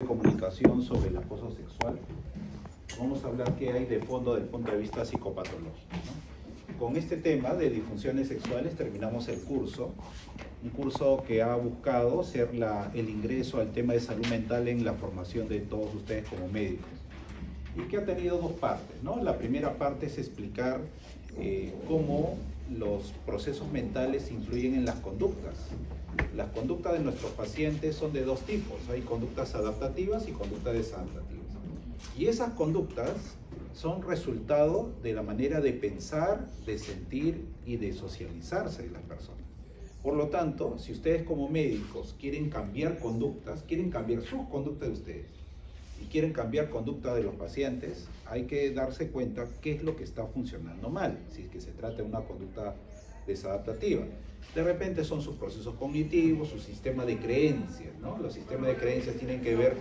Comunicación sobre el acoso sexual. Vamos a hablar qué hay de fondo desde el punto de vista psicopatológico, ¿no? Con este tema de disfunciones sexuales terminamos el curso, un curso que ha buscado ser el ingreso al tema de salud mental en la formación de todos ustedes como médicos, y que ha tenido dos partes, ¿no? La primera parte es explicar cómo los procesos mentales influyen en las conductas. Las conductas de nuestros pacientes son de dos tipos: hay conductas adaptativas y conductas desadaptativas. Y esas conductas son resultado de la manera de pensar, de sentir y de socializarse de las personas. Por lo tanto, si ustedes como médicos quieren cambiar conductas, quieren cambiar sus conductas de ustedes y quieren cambiar conducta de los pacientes, hay que darse cuenta qué es lo que está funcionando mal, si es que se trata de una conducta desadaptativa. De repente son sus procesos cognitivos, su sistema de creencias, ¿no? Los sistemas de creencias tienen que ver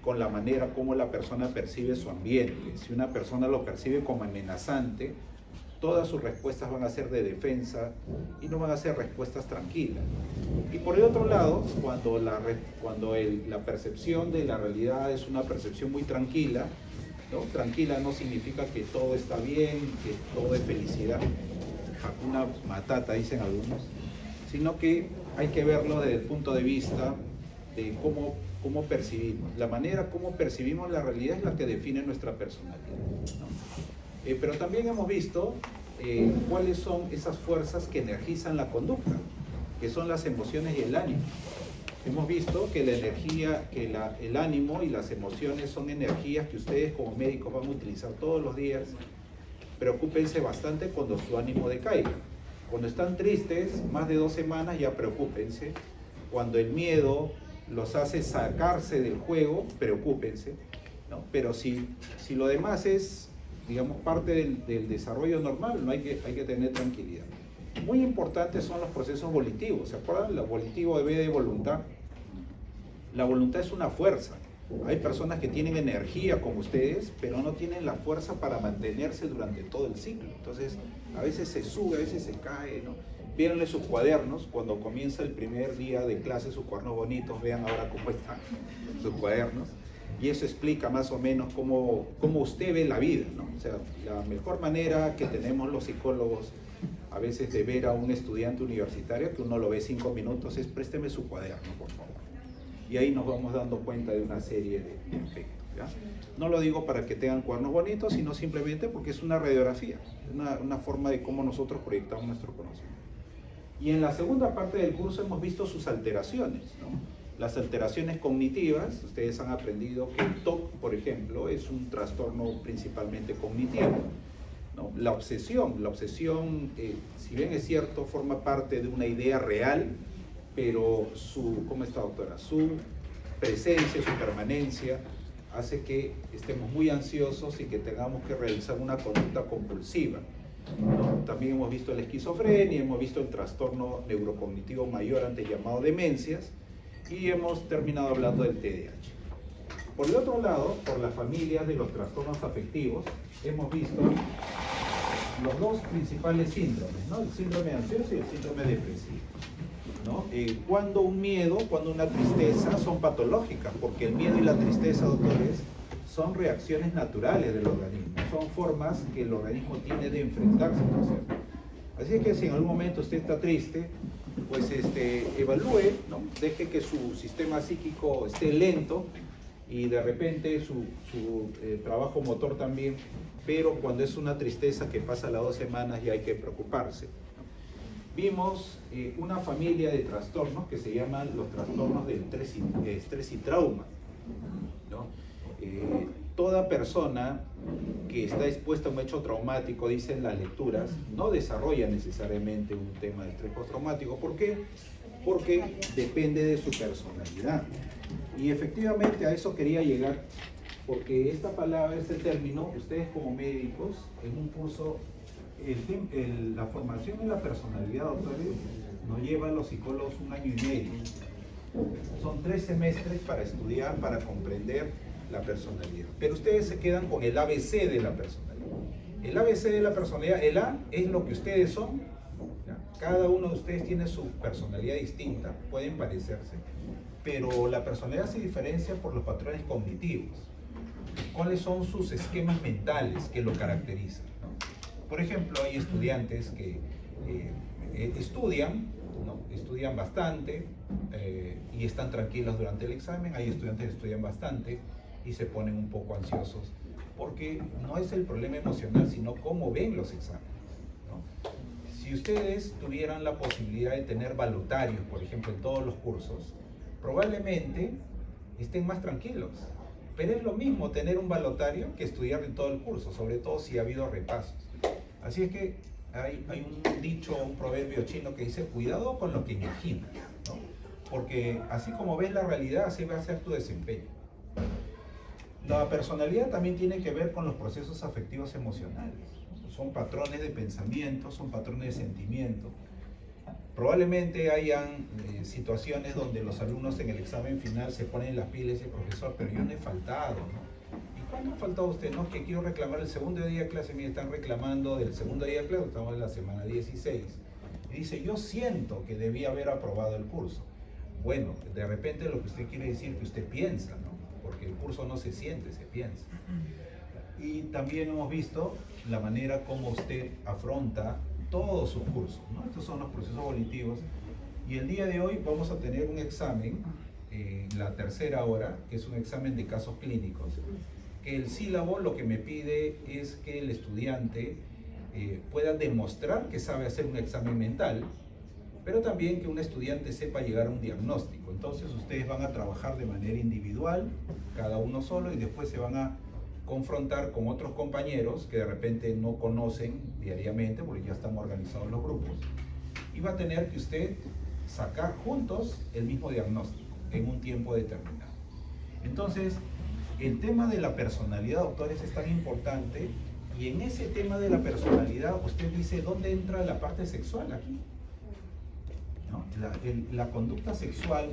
con la manera como la persona percibe su ambiente. Si una persona lo percibe como amenazante, todas sus respuestas van a ser de defensa y no van a ser respuestas tranquilas. Y por el otro lado, cuando la percepción de la realidad es una percepción muy tranquila, ¿no? Tranquila no significa que todo está bien, que todo es felicidad, Hakuna Matata dicen algunos, sino que hay que verlo desde el punto de vista de cómo percibimos. La manera como percibimos la realidad es la que define nuestra personalidad, ¿no? Pero también hemos visto cuáles son esas fuerzas que energizan la conducta, que son las emociones y el ánimo. Hemos visto que la energía, el ánimo y las emociones son energías que ustedes como médicos van a utilizar todos los días. Preocúpense bastante cuando su ánimo decaiga. Cuando están tristes, más de 2 semanas, ya preocúpense. Cuando el miedo los hace sacarse del juego, preocúpense, ¿no? Pero si lo demás es, digamos, parte del desarrollo normal, no hay que tener tranquilidad. Muy importantes son los procesos volitivos. ¿Se acuerdan? El volitivo de B de voluntad. La voluntad es una fuerza. Hay personas que tienen energía como ustedes, pero no tienen la fuerza para mantenerse durante todo el ciclo. Entonces, a veces se sube, a veces se cae, ¿no? Véanle sus cuadernos, cuando comienza el primer día de clase, sus cuadernos bonitos, vean ahora cómo están sus cuadernos. Y eso explica más o menos cómo usted ve la vida, ¿no? O sea, la mejor manera que tenemos los psicólogos a veces de ver a un estudiante universitario, que uno lo ve 5 minutos, es: présteme su cuaderno, por favor. Y ahí nos vamos dando cuenta de una serie de efectos, ¿ya? No lo digo para que tengan cuadernos bonitos, sino simplemente porque es una radiografía, una forma de cómo nosotros proyectamos nuestro conocimiento. Y en la segunda parte del curso hemos visto sus alteraciones, ¿no? Las alteraciones cognitivas. Ustedes han aprendido que el TOC, por ejemplo, es un trastorno principalmente cognitivo, ¿no? La obsesión, si bien es cierto, forma parte de una idea real, pero ¿cómo está, doctora? Su presencia, su permanencia hace que estemos muy ansiosos y que tengamos que realizar una conducta compulsiva, ¿no? También hemos visto la esquizofrenia, hemos visto el trastorno neurocognitivo mayor, antes llamado demencias, y hemos terminado hablando del TDAH. Por el otro lado, por las familias de los trastornos afectivos, hemos visto los dos principales síndromes, ¿no? El síndrome ansioso y el síndrome depresivo, ¿no? Cuando un miedo, cuando una tristeza son patológicas, porque el miedo y la tristeza, doctores, son reacciones naturales del organismo, son formas que el organismo tiene de enfrentarse, ¿no es cierto? Así es que si en algún momento usted está triste, pues evalúe, ¿no? Deje que su sistema psíquico esté lento y de repente su trabajo motor también, pero cuando es una tristeza que pasa las 2 semanas ya hay que preocuparse, ¿no? Vimos una familia de trastornos que se llaman los trastornos del estrés y trauma, ¿no? Toda persona que está expuesta a un hecho traumático, dicen las lecturas, no desarrolla necesariamente un tema de estrés postraumático. ¿Por qué? Porque depende de su personalidad. Y efectivamente a eso quería llegar, porque esta palabra, este término, ustedes como médicos, en un curso, la formación en la personalidad, doctores, nos lleva a los psicólogos 1 año y medio. Son 3 semestres para estudiar, para comprender la personalidad. Pero ustedes se quedan con el ABC de la personalidad. El ABC de la personalidad, el A es lo que ustedes son, ¿ya? Cada uno de ustedes tiene su personalidad distinta, pueden parecerse, pero la personalidad se diferencia por los patrones cognitivos. ¿Cuáles son sus esquemas mentales que lo caracterizan, ¿no? Por ejemplo, hay estudiantes que estudian, ¿no? Estudian bastante y están tranquilos durante el examen. Hay estudiantes que estudian bastante y se ponen un poco ansiosos, porque no es el problema emocional, sino cómo ven los exámenes, ¿no? Si ustedes tuvieran la posibilidad de tener valutarios, por ejemplo, en todos los cursos, probablemente estén más tranquilos. Pero es lo mismo tener un valutario que estudiar en todo el curso, sobre todo si ha habido repasos. Así es que hay un dicho, un proverbio chino que dice: cuidado con lo que imaginas, ¿no? Porque así como ves la realidad, así va a ser tu desempeño. La personalidad también tiene que ver con los procesos afectivos emocionales. Son patrones de pensamiento, son patrones de sentimiento. Probablemente hayan situaciones donde los alumnos en el examen final se ponen las pilas y dicen: profesor, pero yo no he faltado, ¿no? ¿Y cuándo ha faltado usted? No, que quiero reclamar el segundo día de clase. Mire, están reclamando del segundo día de clase, estamos en la semana 16. Y dice: yo siento que debía haber aprobado el curso. Bueno, de repente lo que usted quiere decir es que usted piensa, ¿no? Porque el curso no se siente, se piensa. Y también hemos visto la manera como usted afronta todos sus cursos, ¿no? Estos son los procesos volitivos. Y el día de hoy vamos a tener un examen, la tercera hora, que es un examen de casos clínicos, que el sílabo lo que me pide es que el estudiante pueda demostrar que sabe hacer un examen mental, pero también que un estudiante sepa llegar a un diagnóstico. Entonces ustedes van a trabajar de manera individual, cada uno solo, y después se van a confrontar con otros compañeros que de repente no conocen diariamente, porque ya están organizados los grupos, y va a tener que usted sacar juntos el mismo diagnóstico en un tiempo determinado. Entonces, el tema de la personalidad, doctores, es tan importante, y en ese tema de la personalidad usted dice: ¿dónde entra la parte sexual aquí? ¿No? La conducta sexual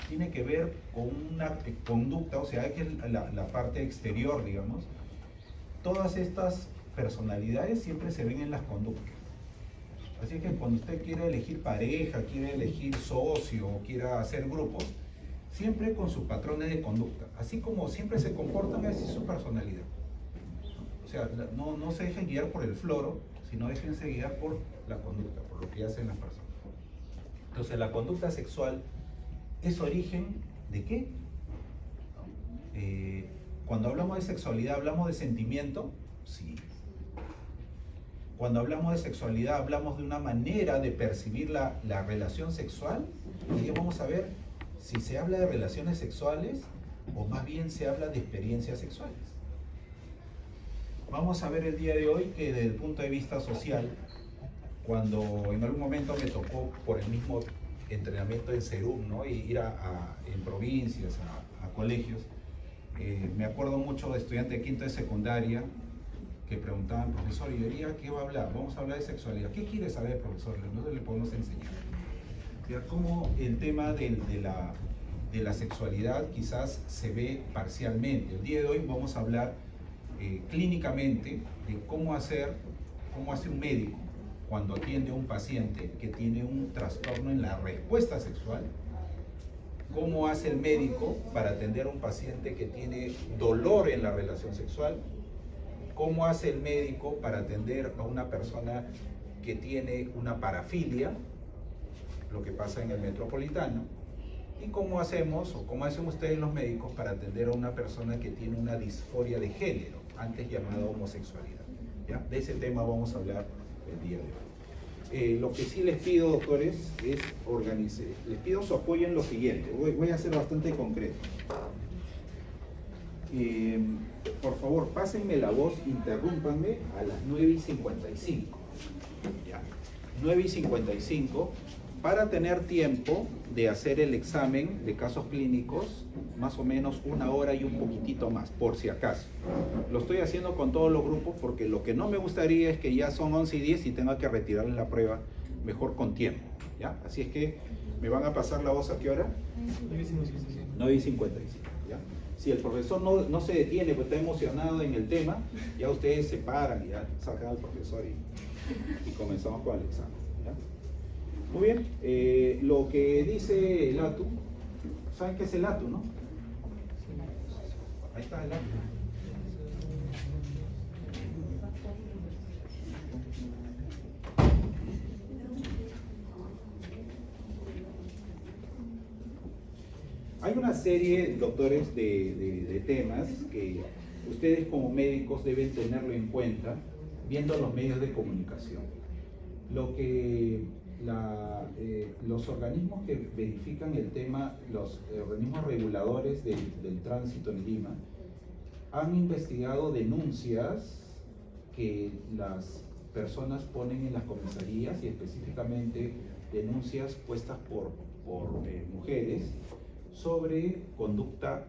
tiene que ver con una conducta, o sea, que la parte exterior, digamos. Todas estas personalidades siempre se ven en las conductas. Así que cuando usted quiere elegir pareja, quiere elegir socio, quiera hacer grupos, siempre con sus patrones de conducta. Así como siempre se comportan, así es su personalidad. O sea, no se dejen guiar por el floro, sino déjense guiar por la conducta, por lo que hacen las personas. Entonces, la conducta sexual es origen ¿de qué? Cuando hablamos de sexualidad, ¿hablamos de sentimiento? Sí. Cuando hablamos de sexualidad, ¿hablamos de una manera de percibir la relación sexual? Y vamos a ver si se habla de relaciones sexuales o más bien se habla de experiencias sexuales. Vamos a ver el día de hoy que desde el punto de vista social, cuando en algún momento me tocó por el mismo entrenamiento en CERUM, ¿no? Y ir en provincias, a colegios, me acuerdo mucho de estudiantes de quinto de secundaria que preguntaban: profesor, ¿y hoy día qué va a hablar? Vamos a hablar de sexualidad. ¿Qué quiere saber, profesor? Nosotros le podemos enseñar. O sea, cómo el tema de la sexualidad quizás se ve parcialmente. El día de hoy vamos a hablar clínicamente de cómo hace un médico cuando atiende a un paciente que tiene un trastorno en la respuesta sexual. ¿Cómo hace el médico para atender a un paciente que tiene dolor en la relación sexual? ¿Cómo hace el médico para atender a una persona que tiene una parafilia, lo que pasa en el metropolitano? ¿Y cómo hacemos, o cómo hacen ustedes los médicos para atender a una persona que tiene una disforia de género, antes llamada homosexualidad? ¿Ya? De ese tema vamos a hablar el día de hoy. Lo que sí les pido, doctores, es les pido su apoyo en lo siguiente. Voy a ser bastante concreto. Por favor, pásenme la voz, interrúmpanme a las 9:55. ¿Ya? 9:55, para tener tiempo de hacer el examen de casos clínicos, más o menos 1 hora y un poquitito más, por si acaso. Lo estoy haciendo con todos los grupos porque lo que no me gustaría es que ya son 11:10 y tenga que retirar la prueba, mejor con tiempo, ¿ya? Así es que, ¿me van a pasar la voz a qué hora? 9:55, ¿ya? Si el profesor no se detiene, pues está emocionado en el tema, ya ustedes se paran y ya sacan al profesor y comenzamos con el examen, ¿ya? Muy bien, lo que dice el ATU ¿Saben qué es el ATU, no? Ahí está el ATU. Hay una serie, doctores, de temas que ustedes como médicos deben tenerlo en cuenta viendo los medios de comunicación. Lo que los organismos que verifican el tema, los organismos reguladores del tránsito en Lima, han investigado denuncias que las personas ponen en las comisarías y específicamente denuncias puestas por mujeres sobre conducta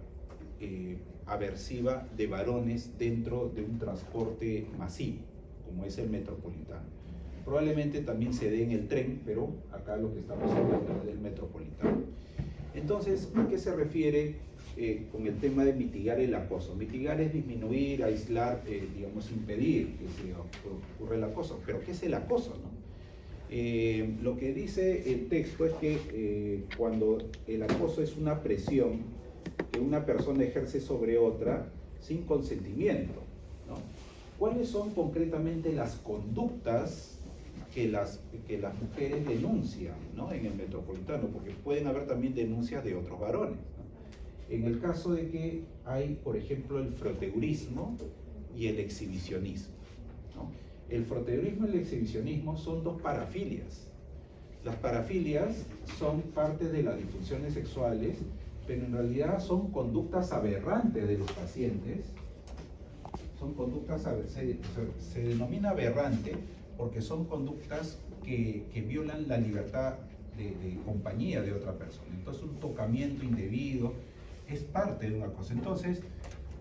aversiva de varones dentro de un transporte masivo, como es el metropolitano. Probablemente también se dé en el tren, pero acá lo que estamos hablando es del metropolitano. Entonces, ¿a qué se refiere con el tema de mitigar el acoso? Mitigar es disminuir, aislar, digamos, impedir que se ocurra el acoso. ¿Pero qué es el acoso, no? Lo que dice el texto es que cuando el acoso es una presión que una persona ejerce sobre otra sin consentimiento, ¿no? ¿Cuáles son concretamente las conductas que las mujeres denuncian, ¿no?, en el metropolitano? Porque pueden haber también denuncias de otros varones, ¿no? En el caso de que hay, por ejemplo, el froteurismo y el exhibicionismo, ¿no? El froteurismo y el exhibicionismo son dos parafilias. Las parafilias son parte de las disfunciones sexuales, pero en realidad son conductas aberrantes de los pacientes. Son conductas, se denomina aberrante porque son conductas que violan la libertad de compañía de otra persona. Entonces, un tocamiento indebido es parte de una cosa. Entonces,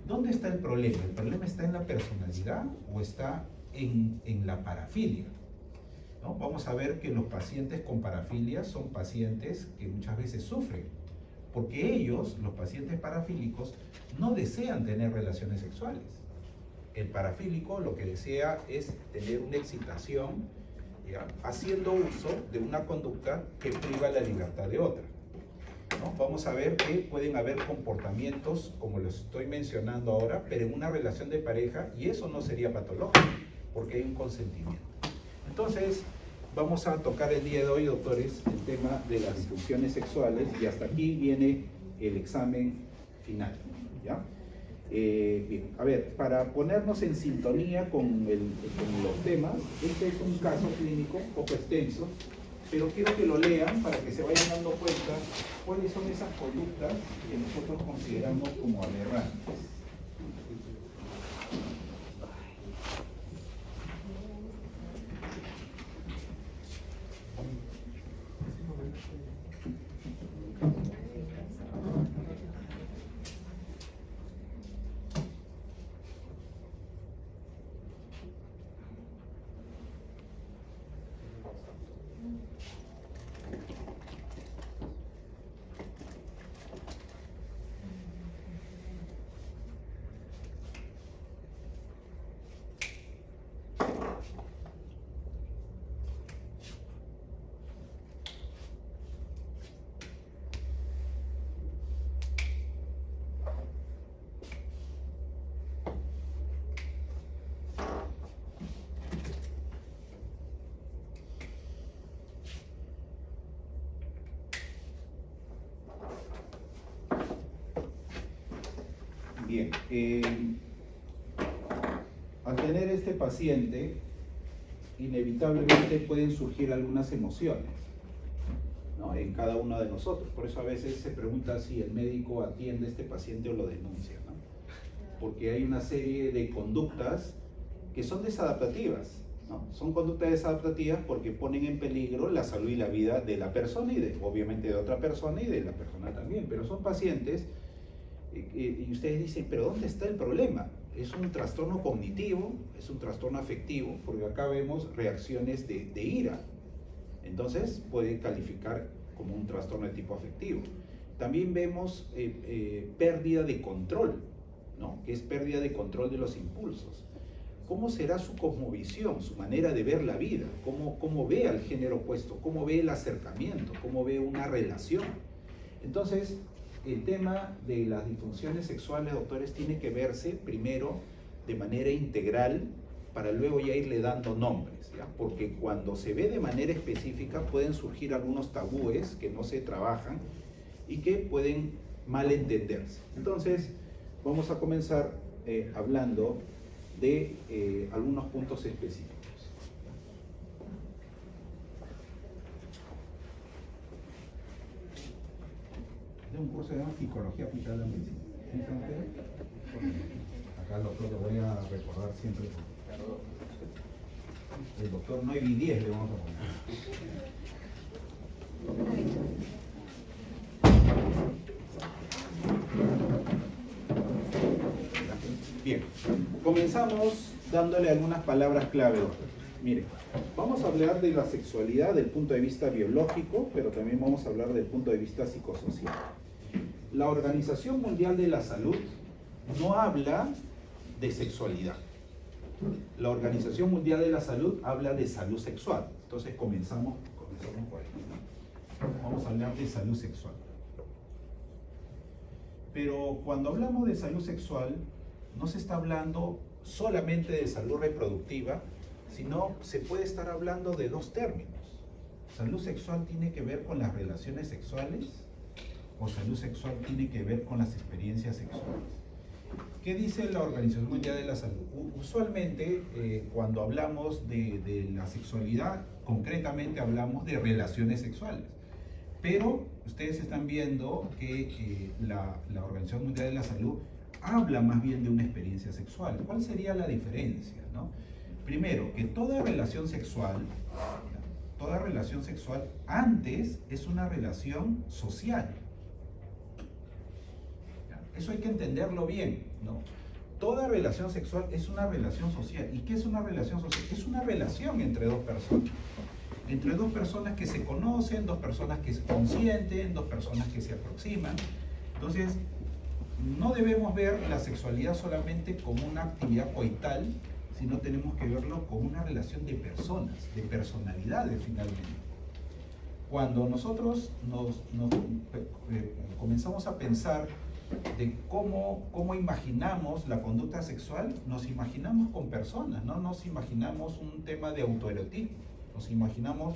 ¿dónde está el problema? ¿El problema está en la personalidad o está en la parafilia? ¿No? Vamos a ver que los pacientes con parafilia son pacientes que muchas veces sufren, porque ellos, los pacientes parafílicos, no desean tener relaciones sexuales. El parafílico lo que desea es tener una excitación, ¿ya?, haciendo uso de una conducta que priva la libertad de otra, ¿no? Vamos a ver que pueden haber comportamientos como los estoy mencionando ahora, pero en una relación de pareja, y eso no sería patológico, porque hay un consentimiento. Entonces, vamos a tocar el día de hoy, doctores, el tema de las disfunciones sexuales, y hasta aquí viene el examen final, ¿ya? Bien, a ver, para ponernos en sintonía con los temas, este es un caso clínico un poco extenso, pero quiero que lo lean para que se vayan dando cuenta cuáles son esas conductas que nosotros consideramos como aberrantes. Bien, al tener este paciente, inevitablemente pueden surgir algunas emociones, ¿no?, en cada uno de nosotros. Por eso a veces se pregunta si el médico atiende a este paciente o lo denuncia, ¿no? Porque hay una serie de conductas que son desadaptativas, ¿no? Son conductas desadaptativas porque ponen en peligro la salud y la vida de la persona y obviamente de otra persona y de la persona también. Pero son pacientes y ustedes dicen, ¿pero dónde está el problema? ¿Es un trastorno cognitivo? ¿Es un trastorno afectivo? Porque acá vemos reacciones de ira. Entonces puede calificar como un trastorno de tipo afectivo. También vemos pérdida de control, ¿no?, que es pérdida de control de los impulsos. ¿Cómo será su cosmovisión, su manera de ver la vida? ¿Cómo ve al género opuesto? ¿Cómo ve el acercamiento? ¿Cómo ve una relación? Entonces, el tema de las disfunciones sexuales, doctores, tiene que verse primero de manera integral para luego ya irle dando nombres, ¿ya? Porque cuando se ve de manera específica pueden surgir algunos tabúes que no se trabajan y que pueden malentenderse. Entonces, vamos a comenzar hablando de algunos puntos específicos. De un curso que se llama Psicología aplicada a la medicina. ¿Sí saben ustedes? Acá el doctor lo voy a recordar siempre. El doctor no hay 10 le vamos a poner. Bien, comenzamos dándole algunas palabras clave, doctor. Miren, vamos a hablar de la sexualidad desde el punto de vista biológico, pero también vamos a hablar desde el punto de vista psicosocial. La Organización Mundial de la Salud no habla de sexualidad. La Organización Mundial de la Salud habla de salud sexual. Entonces comenzamos por ahí, ¿no? Vamos a hablar de salud sexual. Pero cuando hablamos de salud sexual, no se está hablando solamente de salud reproductiva, sino se puede estar hablando de dos términos. Salud sexual tiene que ver con las relaciones sexuales o salud sexual tiene que ver con las experiencias sexuales. ¿Qué dice la Organización Mundial de la Salud? Usualmente cuando hablamos de la sexualidad, concretamente hablamos de relaciones sexuales. Pero ustedes están viendo que la Organización Mundial de la Salud habla más bien de una experiencia sexual. ¿Cuál sería la diferencia, no? Primero, que toda relación sexual antes es una relación social. Eso hay que entenderlo bien, ¿no? Toda relación sexual es una relación social. ¿Y qué es una relación social? Es una relación entre dos personas. Entre dos personas que se conocen, dos personas que se consienten, dos personas que se aproximan. Entonces, no debemos ver la sexualidad solamente como una actividad coital, sino tenemos que verlo como una relación de personas, de personalidades finalmente. Cuando nosotros comenzamos a pensar de cómo imaginamos la conducta sexual, nos imaginamos con personas, no nos imaginamos un tema de autoerotismo, nos imaginamos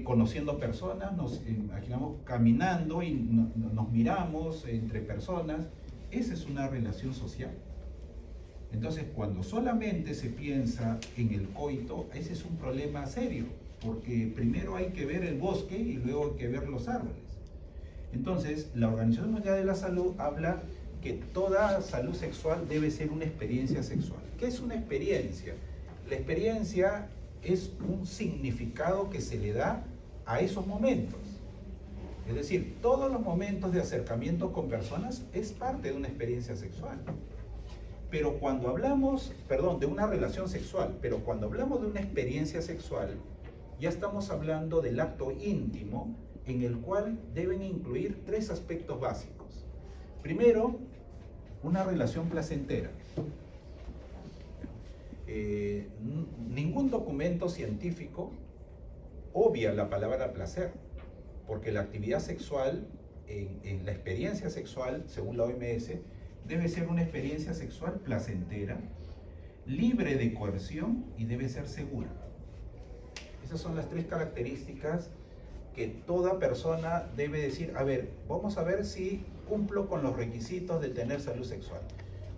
conociendo personas, nos imaginamos caminando y nos miramos entre personas. Esa es una relación social. Entonces, cuando solamente se piensa en el coito, ese es un problema serio, porque primero hay que ver el bosque y luego hay que ver los árboles. Entonces, la Organización Mundial de la Salud habla que toda salud sexual debe ser una experiencia sexual. ¿Qué es una experiencia? La experiencia es un significado que se le da a esos momentos. Es decir, todos los momentos de acercamiento con personas es parte de una experiencia sexual. Pero cuando hablamos, de una relación sexual, pero cuando hablamos de una experiencia sexual, ya estamos hablando del acto íntimo en el cual deben incluir tres aspectos básicos. Primero, una relación placentera. Ningún documento científico obvia la palabra placer, porque la actividad sexual, en la experiencia sexual, según la OMS, debe ser una experiencia sexual placentera, libre de coerción y debe ser segura. Esas son las tres características que toda persona debe decir, a ver, vamos a ver si cumplo con los requisitos de tener salud sexual.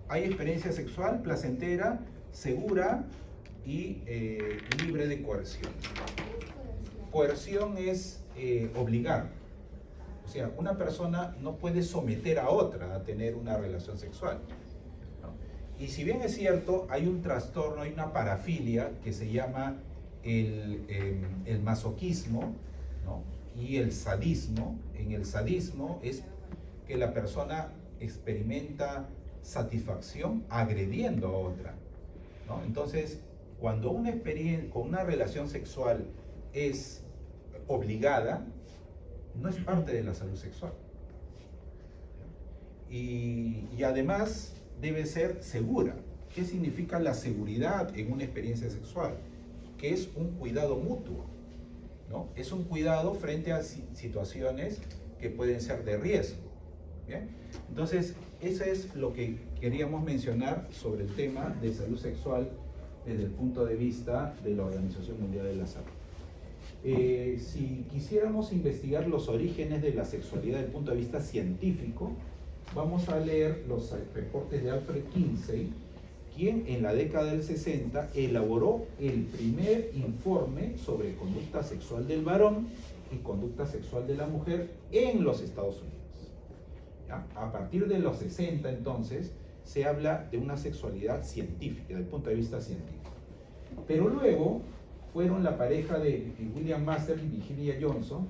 Hay experiencia sexual placentera, segura y libre de coerción. Coerción es obligar. O sea, una persona no puede someter a otra a tener una relación sexual, ¿no? Y si bien es cierto, hay un trastorno, hay una parafilia que se llama el masoquismo, ¿no? Y el sadismo. En el sadismo es que la persona experimenta satisfacción agrediendo a otra, ¿no? Entonces, cuando una relación sexual es obligada, no es parte de la salud sexual. Y además debe ser segura. ¿Qué significa la seguridad en una experiencia sexual? Que es un cuidado mutuo, ¿no? Es un cuidado frente a situaciones que pueden ser de riesgo. ¿Bien? Entonces, eso es lo que queríamos mencionar sobre el tema de salud sexual desde el punto de vista de la Organización Mundial de la Salud. Si quisiéramos investigar los orígenes de la sexualidad desde el punto de vista científico, vamos a leer los reportes de Alfred Kinsey, quien en la década del 60 elaboró el primer informe sobre conducta sexual del varón y conducta sexual de la mujer en los Estados Unidos. ¿Ya? A partir de los 60, entonces, se habla de una sexualidad científica, desde el punto de vista científico. Pero luego fueron la pareja de William Master y Virginia Johnson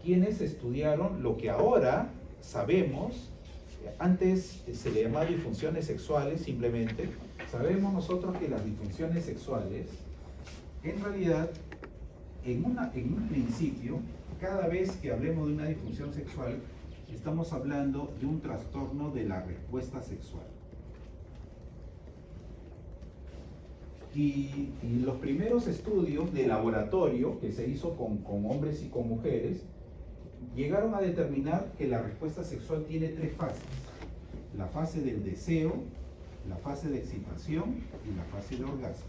quienes estudiaron lo que ahora sabemos. Antes se le llamaba disfunciones sexuales, simplemente. Sabemos nosotros que las disfunciones sexuales, en realidad, en un principio, cada vez que hablemos de una disfunción sexual, estamos hablando de un trastorno de la respuesta sexual. Y los primeros estudios de laboratorio que se hizo con hombres y con mujeres, llegaron a determinar que la respuesta sexual tiene tres fases: la fase del deseo, la fase de excitación y la fase de orgasmo.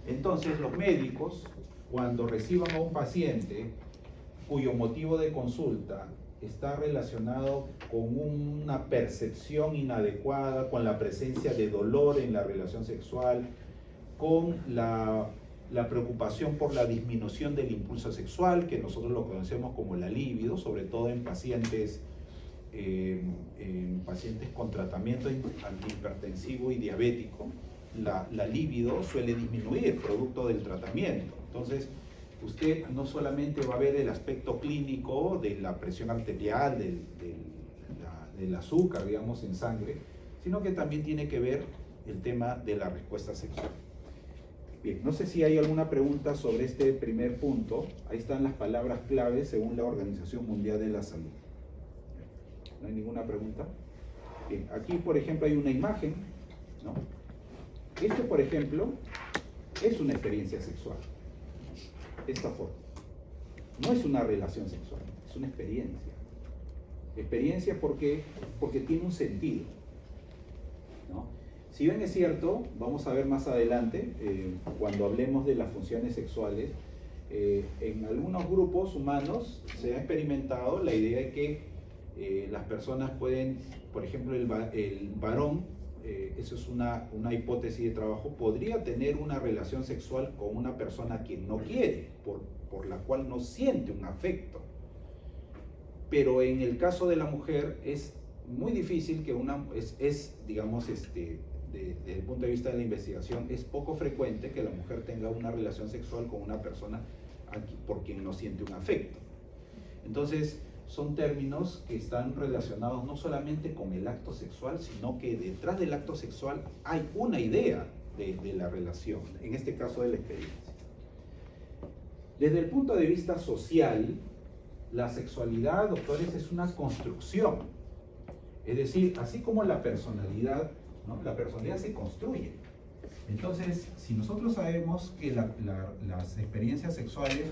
Entonces, los médicos, cuando reciban a un paciente cuyo motivo de consulta está relacionado con una percepción inadecuada, con la presencia de dolor en la relación sexual, con la preocupación por la disminución del impulso sexual, que nosotros lo conocemos como la libido, sobre todo en pacientes con tratamiento antihipertensivo y diabético, la libido suele disminuir producto del tratamiento. Entonces, usted no solamente va a ver el aspecto clínico de la presión arterial, del azúcar, digamos, en sangre, sino que también tiene que ver el tema de la respuesta sexual. Bien, no sé si hay alguna pregunta sobre este primer punto. Ahí están las palabras claves según la Organización Mundial de la Salud. ¿No hay ninguna pregunta? Bien, aquí, por ejemplo, hay una imagen, ¿no? Esto, por ejemplo, es una experiencia sexual. Esta forma. No es una relación sexual, es una experiencia. Experiencia porque tiene un sentido, ¿no? Si bien es cierto, vamos a ver más adelante, cuando hablemos de las funciones sexuales, en algunos grupos humanos se ha experimentado la idea de que las personas pueden, por ejemplo, el varón, eso es una hipótesis de trabajo, podría tener una relación sexual con una persona que no quiere, por la cual no siente un afecto. Pero en el caso de la mujer es muy difícil que digamos, desde el punto de vista de la investigación, es poco frecuente que la mujer tenga una relación sexual con una persona por quien no siente un afecto. Entonces, son términos que están relacionados no solamente con el acto sexual, sino que detrás del acto sexual hay una idea de la relación, en este caso de la experiencia. Desde el punto de vista social, la sexualidad, doctores, es una construcción. Es decir, así como la personalidad, ¿no? La personalidad se construye. Entonces, si nosotros sabemos que las experiencias sexuales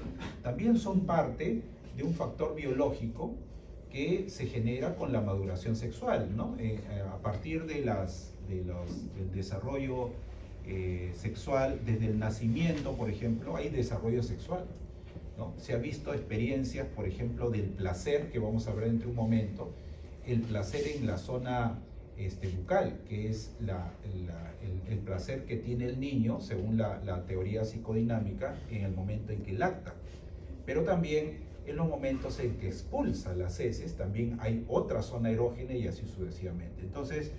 también son parte de un factor biológico que se genera con la maduración sexual, ¿no? A partir del desarrollo sexual, desde el nacimiento, por ejemplo, hay desarrollo sexual, ¿no? Se ha visto experiencias, por ejemplo, del placer, que vamos a ver dentro de un momento, el placer en la zona bucal, que es el placer que tiene el niño, según la teoría psicodinámica, en el momento en que lacta. Pero también en los momentos en que expulsa las heces, también hay otra zona erógena y así sucesivamente. Entonces,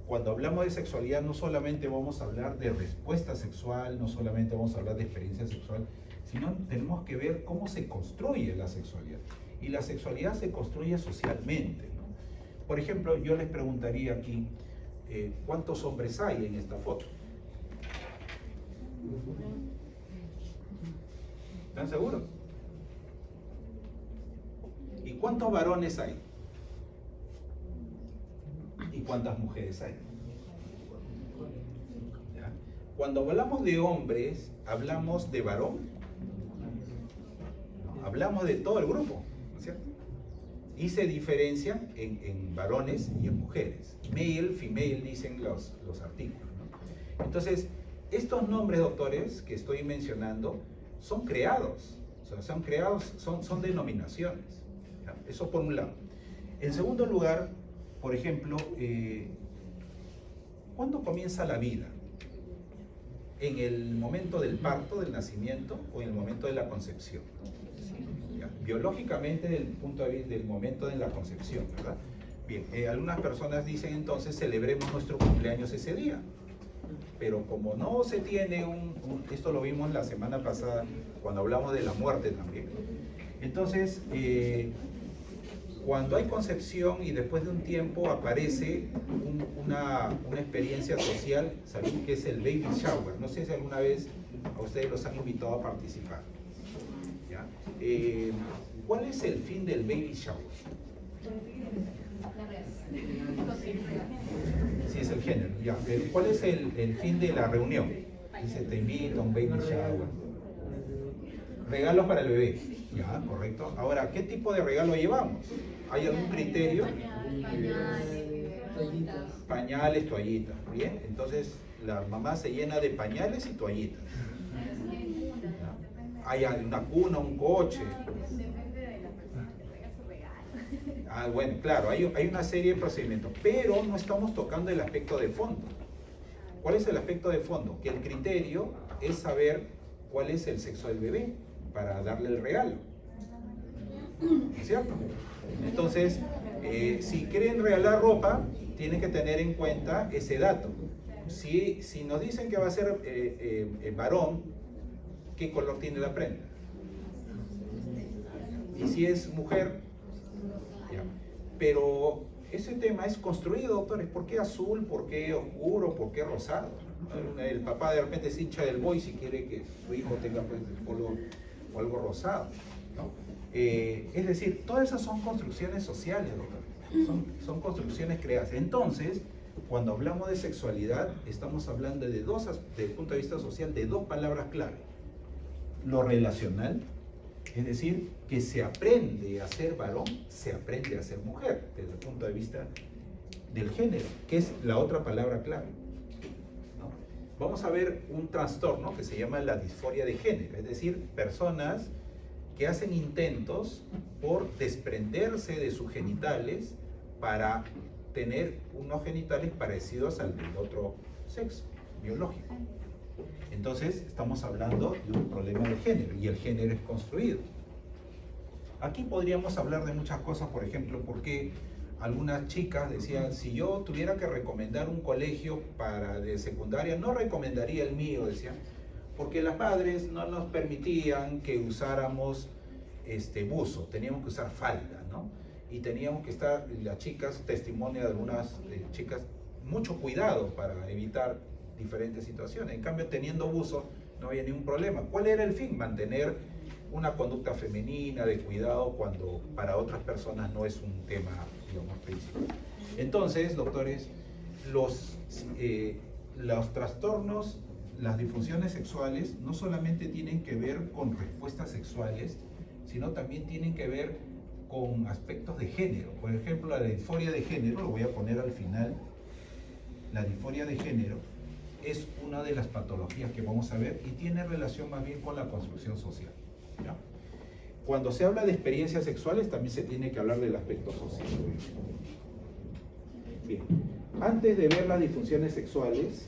cuando hablamos de sexualidad, no solamente vamos a hablar de respuesta sexual, no solamente vamos a hablar de experiencia sexual, sino tenemos que ver cómo se construye la sexualidad. Y la sexualidad se construye socialmente, ¿no? Por ejemplo, yo les preguntaría aquí, ¿cuántos hombres hay en esta foto? ¿Están seguros? ¿Y cuántos varones hay? ¿Y cuántas mujeres hay? ¿Ya? Cuando hablamos de hombres, ¿hablamos de varón? No, hablamos de todo el grupo. ¿cierto? Y se diferencian en varones y en mujeres. Male, female, dicen los artículos, ¿no? Entonces, estos nombres, doctores, que estoy mencionando, son creados. O sea, son creados, son denominaciones. ¿Ya? Eso por un lado. En segundo lugar, por ejemplo, ¿cuándo comienza la vida? ¿En el momento del parto, del nacimiento, o en el momento de la concepción? ¿Ya? Biológicamente, desde el punto de vista del momento de la concepción, ¿verdad? Bien, algunas personas dicen entonces celebremos nuestro cumpleaños ese día, pero como no se tiene esto lo vimos la semana pasada cuando hablamos de la muerte también, entonces cuando hay concepción y después de un tiempo aparece una experiencia social, ¿saben qué es el baby shower? No sé si alguna vez a ustedes los han invitado a participar. ¿Ya? ¿Cuál es el fin del baby shower? Sí, es el género. Ya. ¿Cuál es el fin de la reunión? Dice, te invito a un baby shower. Regalos para el bebé. Ya, correcto. Ahora, ¿qué tipo de regalo llevamos? ¿Hay algún criterio? Pañales, toallitas. Bien, entonces la mamá se llena de pañales y toallitas. Hay una cuna, un coche. Bueno, claro, hay una serie de procedimientos, pero no estamos tocando el aspecto de fondo. ¿Cuál es el aspecto de fondo? Que el criterio es saber cuál es el sexo del bebé para darle el regalo. ¿Cierto? Entonces, si quieren regalar ropa, tienen que tener en cuenta ese dato. Si nos dicen que va a ser varón, ¿qué color tiene la prenda? Y si es mujer, ya. Pero ese tema es construido, doctores. ¿Por qué azul? ¿Por qué oscuro? ¿Por qué rosado? El papá de repente es hincha del Boys y quiere que su hijo tenga pues, el color o algo rosado, ¿no? Es decir, todas esas son construcciones sociales, doctor. Son construcciones creadas. Entonces, cuando hablamos de sexualidad, estamos hablando desde el punto de vista social de dos palabras clave. Lo relacional, es decir, que se aprende a ser varón, se aprende a ser mujer, desde el punto de vista del género, que es la otra palabra clave, ¿no? Vamos a ver un trastorno que se llama la disforia de género, es decir, personas que hacen intentos por desprenderse de sus genitales para tener unos genitales parecidos al del otro sexo, biológico. Entonces, estamos hablando de un problema de género, y el género es construido. Aquí podríamos hablar de muchas cosas, por ejemplo, porque algunas chicas decían, si yo tuviera que recomendar un colegio de secundaria, no recomendaría el mío, decían, porque las madres no nos permitían que usáramos buzo, teníamos que usar falda, ¿no? Y teníamos que estar, las chicas, testimonio de algunas chicas, mucho cuidado para evitar diferentes situaciones. En cambio, teniendo buzo, no había ningún problema. ¿Cuál era el fin? Mantener una conducta femenina de cuidado cuando para otras personas no es un tema, digamos, principal. Entonces, doctores, los trastornos, las disfunciones sexuales no solamente tienen que ver con respuestas sexuales, sino también tienen que ver con aspectos de género. Por ejemplo, la disforia de género, lo voy a poner al final, la disforia de género es una de las patologías que vamos a ver y tiene relación más bien con la construcción social, ¿ya? Cuando se habla de experiencias sexuales también se tiene que hablar del aspecto social. Bien, antes de ver las disfunciones sexuales,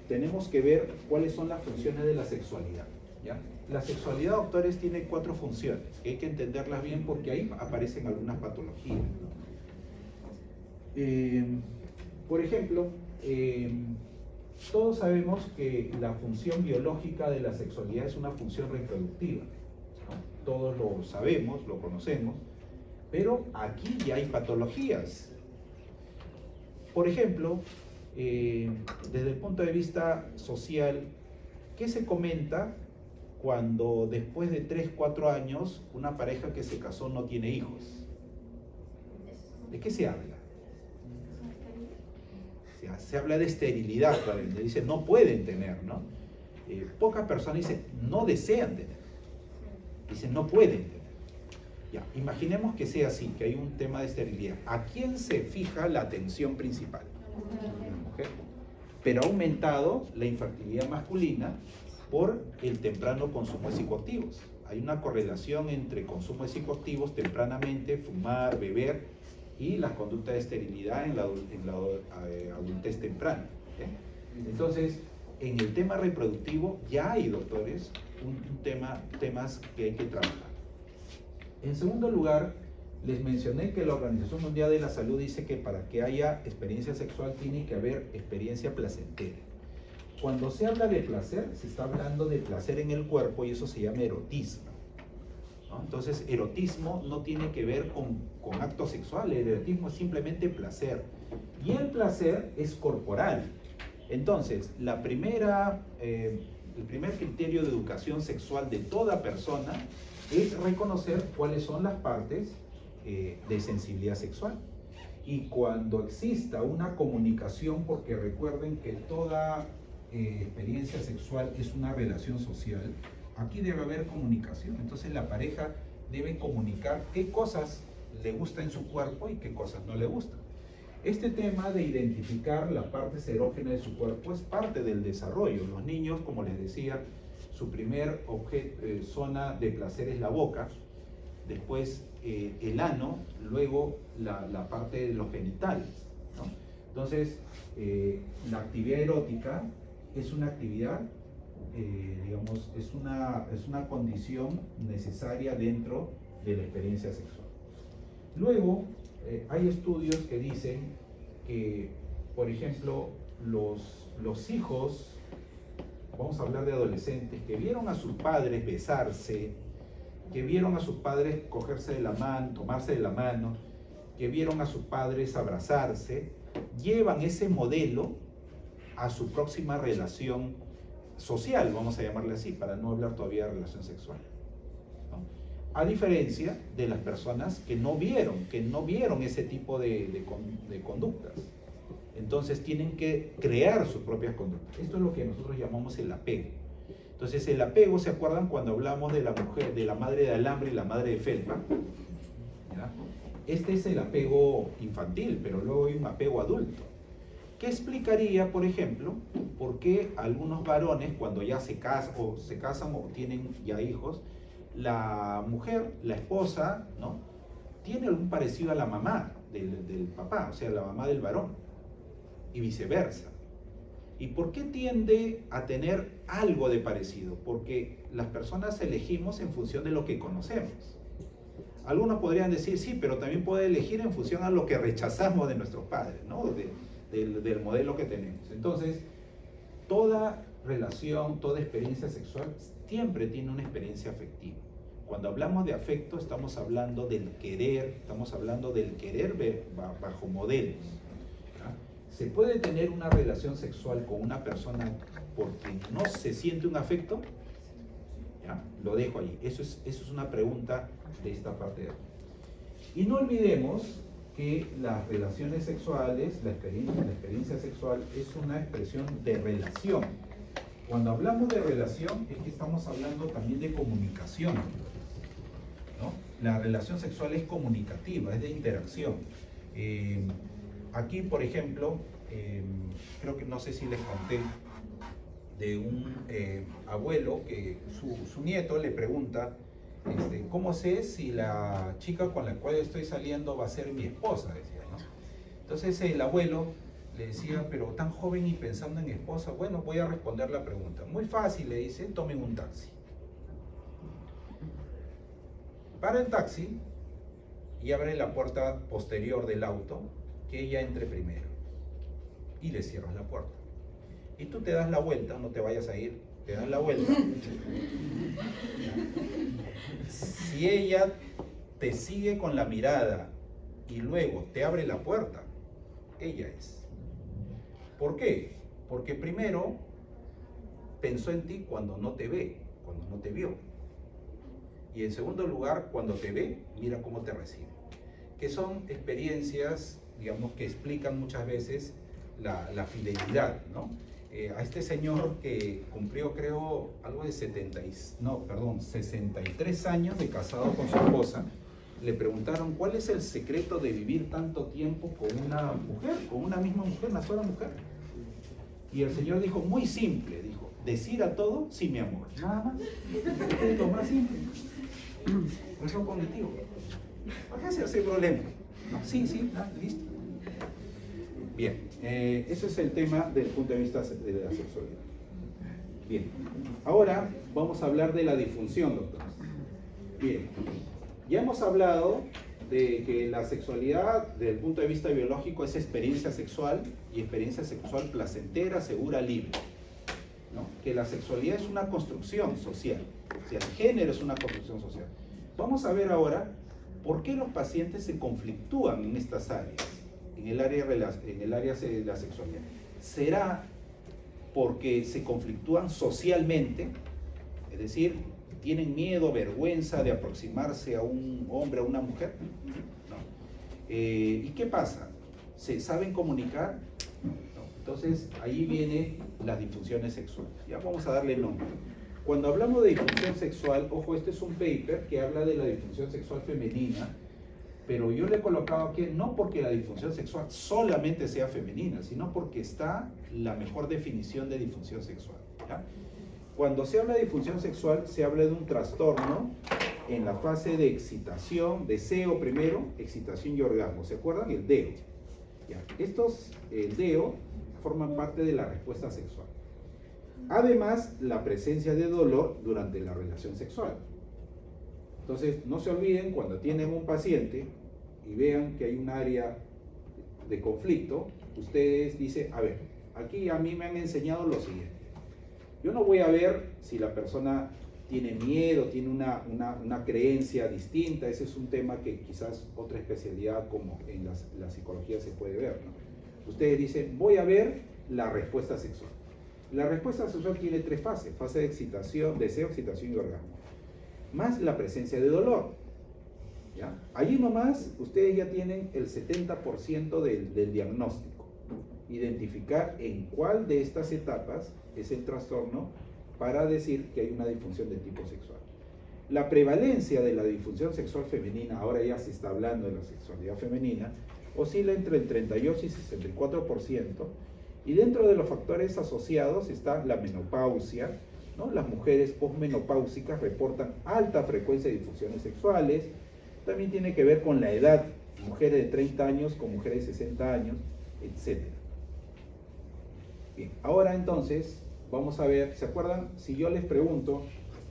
tenemos que ver cuáles son las funciones de la sexualidad, ¿ya? La sexualidad, doctores, tiene 4 funciones, que hay que entenderlas bien porque ahí aparecen algunas patologías, ¿no? Por ejemplo, todos sabemos que la función biológica de la sexualidad es una función reproductiva, ¿no? Todos lo sabemos, lo conocemos, pero aquí ya hay patologías. Por ejemplo, desde el punto de vista social, ¿qué se comenta cuando después de 3-4 años una pareja que se casó no tiene hijos? ¿De qué se habla? Se habla de esterilidad, dicen no pueden tener, ¿no? Pocas personas dicen no desean tener, dicen no pueden tener. Ya, imaginemos que sea así, que hay un tema de esterilidad. ¿A quién se fija la atención principal? ¿Okay? Pero ha aumentado la infertilidad masculina por el temprano consumo de psicoactivos. Hay una correlación entre consumo de psicoactivos tempranamente, fumar, beber, y las conductas de esterilidad en la adultez temprana. ¿Okay? Entonces, en el tema reproductivo ya hay, doctores, temas que hay que trabajar. En segundo lugar, les mencioné que la Organización Mundial de la Salud dice que para que haya experiencia sexual tiene que haber experiencia placentera. Cuando se habla de placer, se está hablando de placer en el cuerpo y eso se llama erotismo, ¿no? Entonces, erotismo no tiene que ver con acto sexual, el erotismo es simplemente placer. Y el placer es corporal. Entonces, el primer criterio de educación sexual de toda persona es reconocer cuáles son las partes de sensibilidad sexual. Y cuando exista una comunicación, porque recuerden que toda experiencia sexual es una relación social, aquí debe haber comunicación. Entonces la pareja debe comunicar qué cosas le gusta en su cuerpo y qué cosas no le gustan. Este tema de identificar las partes erógenas de su cuerpo es parte del desarrollo. Los niños, como les decía, su primer zona de placer es la boca, después el ano, luego la parte de los genitales, ¿no? Entonces, la actividad erótica es una actividad, digamos, es una condición necesaria dentro de la experiencia sexual. Luego, hay estudios que dicen que, por ejemplo, los hijos, vamos a hablar de adolescentes, que vieron a sus padres besarse, que vieron a sus padres cogerse de la mano, tomarse de la mano, que vieron a sus padres abrazarse, llevan ese modelo a su próxima relación social, vamos a llamarle así, para no hablar todavía de relación sexual, ¿no? A diferencia de las personas que no vieron ese tipo de conductas. Entonces tienen que crear sus propias conductas. Esto es lo que nosotros llamamos el apego. Entonces el apego, ¿se acuerdan cuando hablamos de la mujer, de la madre de alambre y la madre de felpa? ¿Ya? Este es el apego infantil, pero luego hay un apego adulto. ¿Qué explicaría, por ejemplo, por qué algunos varones cuando ya se casan o tienen ya hijos, la mujer, la esposa, ¿no?, tiene algún parecido a la mamá del papá, o sea, la mamá del varón, y viceversa? ¿Y por qué tiende a tener algo de parecido? Porque las personas elegimos en función de lo que conocemos. Algunos podrían decir, sí, pero también puede elegir en función a lo que rechazamos de nuestros padres, ¿no?, del modelo que tenemos. Entonces, toda relación, toda experiencia sexual siempre tiene una experiencia afectiva. Cuando hablamos de afecto, estamos hablando del querer, bajo modelos. ¿Se puede tener una relación sexual con una persona porque no se siente un afecto? ¿Ya? Lo dejo ahí. Eso es una pregunta de esta parte de aquí. Y no olvidemos que las relaciones sexuales, la experiencia sexual es una expresión de relación. Cuando hablamos de relación es que estamos hablando también de comunicación, ¿no? La relación sexual es comunicativa, es de interacción. Aquí, por ejemplo, creo que no sé si les conté de un abuelo que su nieto le pregunta, ¿cómo sé si la chica con la cual estoy saliendo va a ser mi esposa?, decía, ¿no? Entonces el abuelo le decía, pero tan joven y pensando en esposa. Bueno, voy a responder la pregunta. Muy fácil, le dice, tomen un taxi. Para el taxi y abre la puerta posterior del auto, que ella entre primero, y le cierras la puerta. Y tú te das la vuelta, no te vayas a ir, te das la vuelta. Si ella te sigue con la mirada y luego te abre la puerta, ella es. ¿Por qué? Porque primero pensó en ti cuando no te ve, cuando no te vio. Y en segundo lugar, cuando te ve, mira cómo te recibe. Que son experiencias, digamos, que explican muchas veces la fidelidad, ¿no? A este señor que cumplió, creo, algo de 63 años de casado con su esposa, le preguntaron cuál es el secreto de vivir tanto tiempo con una mujer, con una misma mujer, una sola mujer. Y el Señor dijo, muy simple, dijo, decir a todo, sí, mi amor, nada más. Es lo más simple. Razón cognitiva. ¿Por qué hacerse problema? No, sí, listo. Bien, ese es el tema desde el punto de vista de la sexualidad. Bien, ahora vamos a hablar de la disfunción, doctores. Bien, ya hemos hablado de que la sexualidad desde el punto de vista biológico es experiencia sexual y experiencia sexual placentera, segura, libre, ¿no? Que la sexualidad es una construcción social, o sea, el género es una construcción social. Vamos a ver ahora por qué los pacientes se conflictúan en estas áreas, en el área de la sexualidad. ¿Será porque se conflictúan socialmente? Es decir, ¿tienen miedo, vergüenza de aproximarse a un hombre, a una mujer? No. ¿Y qué pasa? ¿Se saben comunicar? No. Entonces, ahí vienen las disfunciones sexuales. Ya vamos a darle nombre. Cuando hablamos de disfunción sexual, ojo, este es un paper que habla de la disfunción sexual femenina, pero yo le he colocado aquí no porque la disfunción sexual solamente sea femenina, sino porque está la mejor definición de disfunción sexual, ¿ya? Cuando se habla de disfunción sexual, se habla de un trastorno en la fase de excitación, deseo primero, excitación y orgasmo. ¿Se acuerdan? El DEO. ¿Ya? El DEO, forman parte de la respuesta sexual. Además, la presencia de dolor durante la relación sexual. Entonces, no se olviden, cuando tienen un paciente y vean que hay un área de conflicto, ustedes dicen, a ver, aquí a mí me han enseñado lo siguiente. Yo no voy a ver si la persona tiene miedo, tiene una creencia distinta. Ese es un tema que quizás otra especialidad como en la psicología se puede ver, ¿no? Ustedes dicen, voy a ver la respuesta sexual. La respuesta sexual tiene tres fases: fase de excitación, deseo, excitación y orgasmo, más la presencia de dolor, ¿ya? Allí nomás ustedes ya tienen el 70% del diagnóstico. Identificar en cuál de estas etapas es el trastorno para decir que hay una disfunción de tipo sexual. La prevalencia de la disfunción sexual femenina, ahora ya se está hablando de la sexualidad femenina, oscila entre el 38 y 64%, y dentro de los factores asociados está la menopausia, ¿no? Las mujeres posmenopáusicas reportan alta frecuencia de disfunciones sexuales. También tiene que ver con la edad, mujeres de 30 años con mujeres de 60 años, etc. Bien, ahora entonces vamos a ver, ¿se acuerdan? Si yo les pregunto,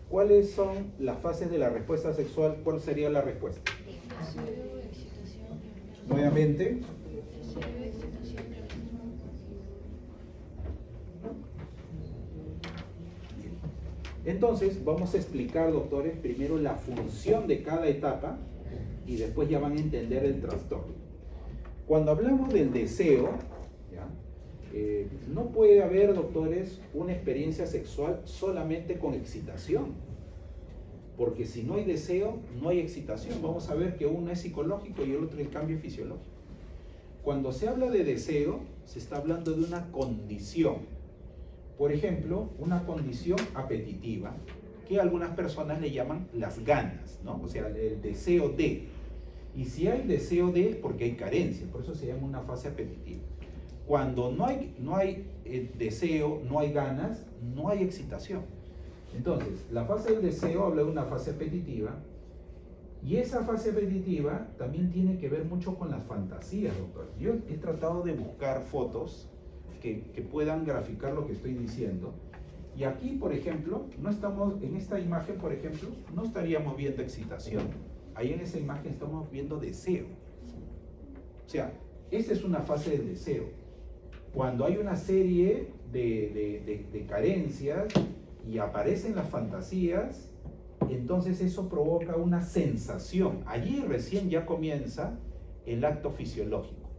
¿cuáles son las fases de la respuesta sexual? ¿Cuál sería la respuesta? Nuevamente. Entonces, vamos a explicar, doctores, primero la función de cada etapa y después ya van a entender el trastorno. Cuando hablamos del deseo, ¿ya? No puede haber, doctores, una experiencia sexual solamente con excitación, porque si no hay deseo, no hay excitación. Vamos a ver que uno es psicológico y el otro es cambio fisiológico. Cuando se habla de deseo, se está hablando de una condición. Por ejemplo, una condición apetitiva, que algunas personas le llaman las ganas, ¿no? O sea, el deseo de. Y si hay deseo de, porque hay carencia, por eso se llama una fase apetitiva. Cuando no hay deseo, no hay ganas, no hay excitación. Entonces, la fase del deseo habla de una fase apetitiva, y esa fase apetitiva también tiene que ver mucho con las fantasías, doctor. Yo he tratado de buscar fotos que puedan graficar lo que estoy diciendo. Y aquí, por ejemplo, en esta imagen, por ejemplo, no estaríamos viendo excitación. Ahí en esa imagen estamos viendo deseo. O sea, esta es una fase del deseo. Cuando hay una serie de carencias y aparecen las fantasías, entonces eso provoca una sensación. Allí recién ya comienza el acto fisiológico.